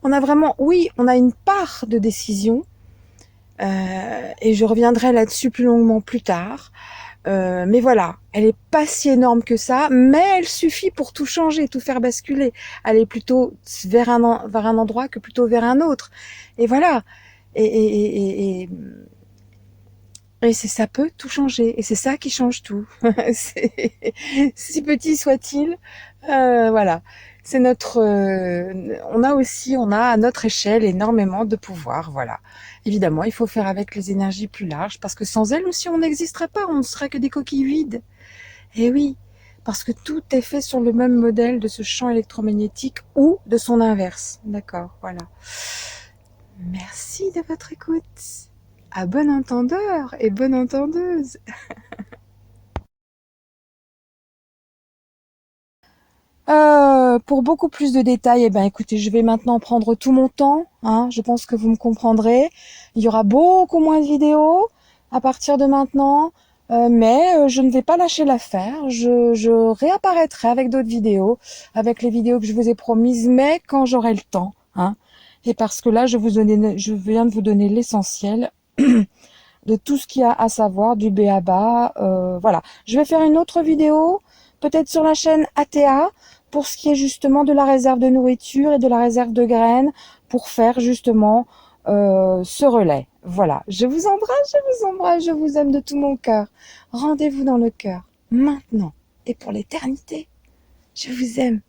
On a vraiment, oui, on a une part de décision. Et je reviendrai là-dessus plus longuement plus tard. Mais voilà, elle est pas si énorme que ça, mais elle suffit pour tout changer, tout faire basculer. Aller plutôt vers un endroit que plutôt vers un autre. Et voilà. Et ça peut tout changer. Et c'est ça qui change tout. Si petit soit-il, voilà. C'est notre, on a à notre échelle énormément de pouvoir, voilà. Évidemment, il faut faire avec les énergies plus larges, parce que sans elles aussi, on n'existerait pas, on ne serait que des coquilles vides. Et oui, parce que tout est fait sur le même modèle de ce champ électromagnétique ou de son inverse. D'accord, voilà. Merci de votre écoute. À bon entendeur et bonne entendeuse. Pour beaucoup plus de détails, eh ben, écoutez, je vais maintenant prendre tout mon temps, hein, je pense que vous me comprendrez. Il y aura beaucoup moins de vidéos à partir de maintenant, mais je ne vais pas lâcher l'affaire. Je réapparaîtrai avec d'autres vidéos, avec les vidéos que je vous ai promises, mais quand j'aurai le temps, hein. Et parce que là, je viens de vous donner l'essentiel de tout ce qu'il y a à savoir, du b.a.-ba. Voilà. Je vais faire une autre vidéo, peut-être sur la chaîne ATA, pour ce qui est justement de la réserve de nourriture et de la réserve de graines, pour faire justement ce relais. Voilà. Je vous embrasse, je vous embrasse, je vous aime de tout mon cœur. Rendez-vous dans le cœur, maintenant et pour l'éternité. Je vous aime.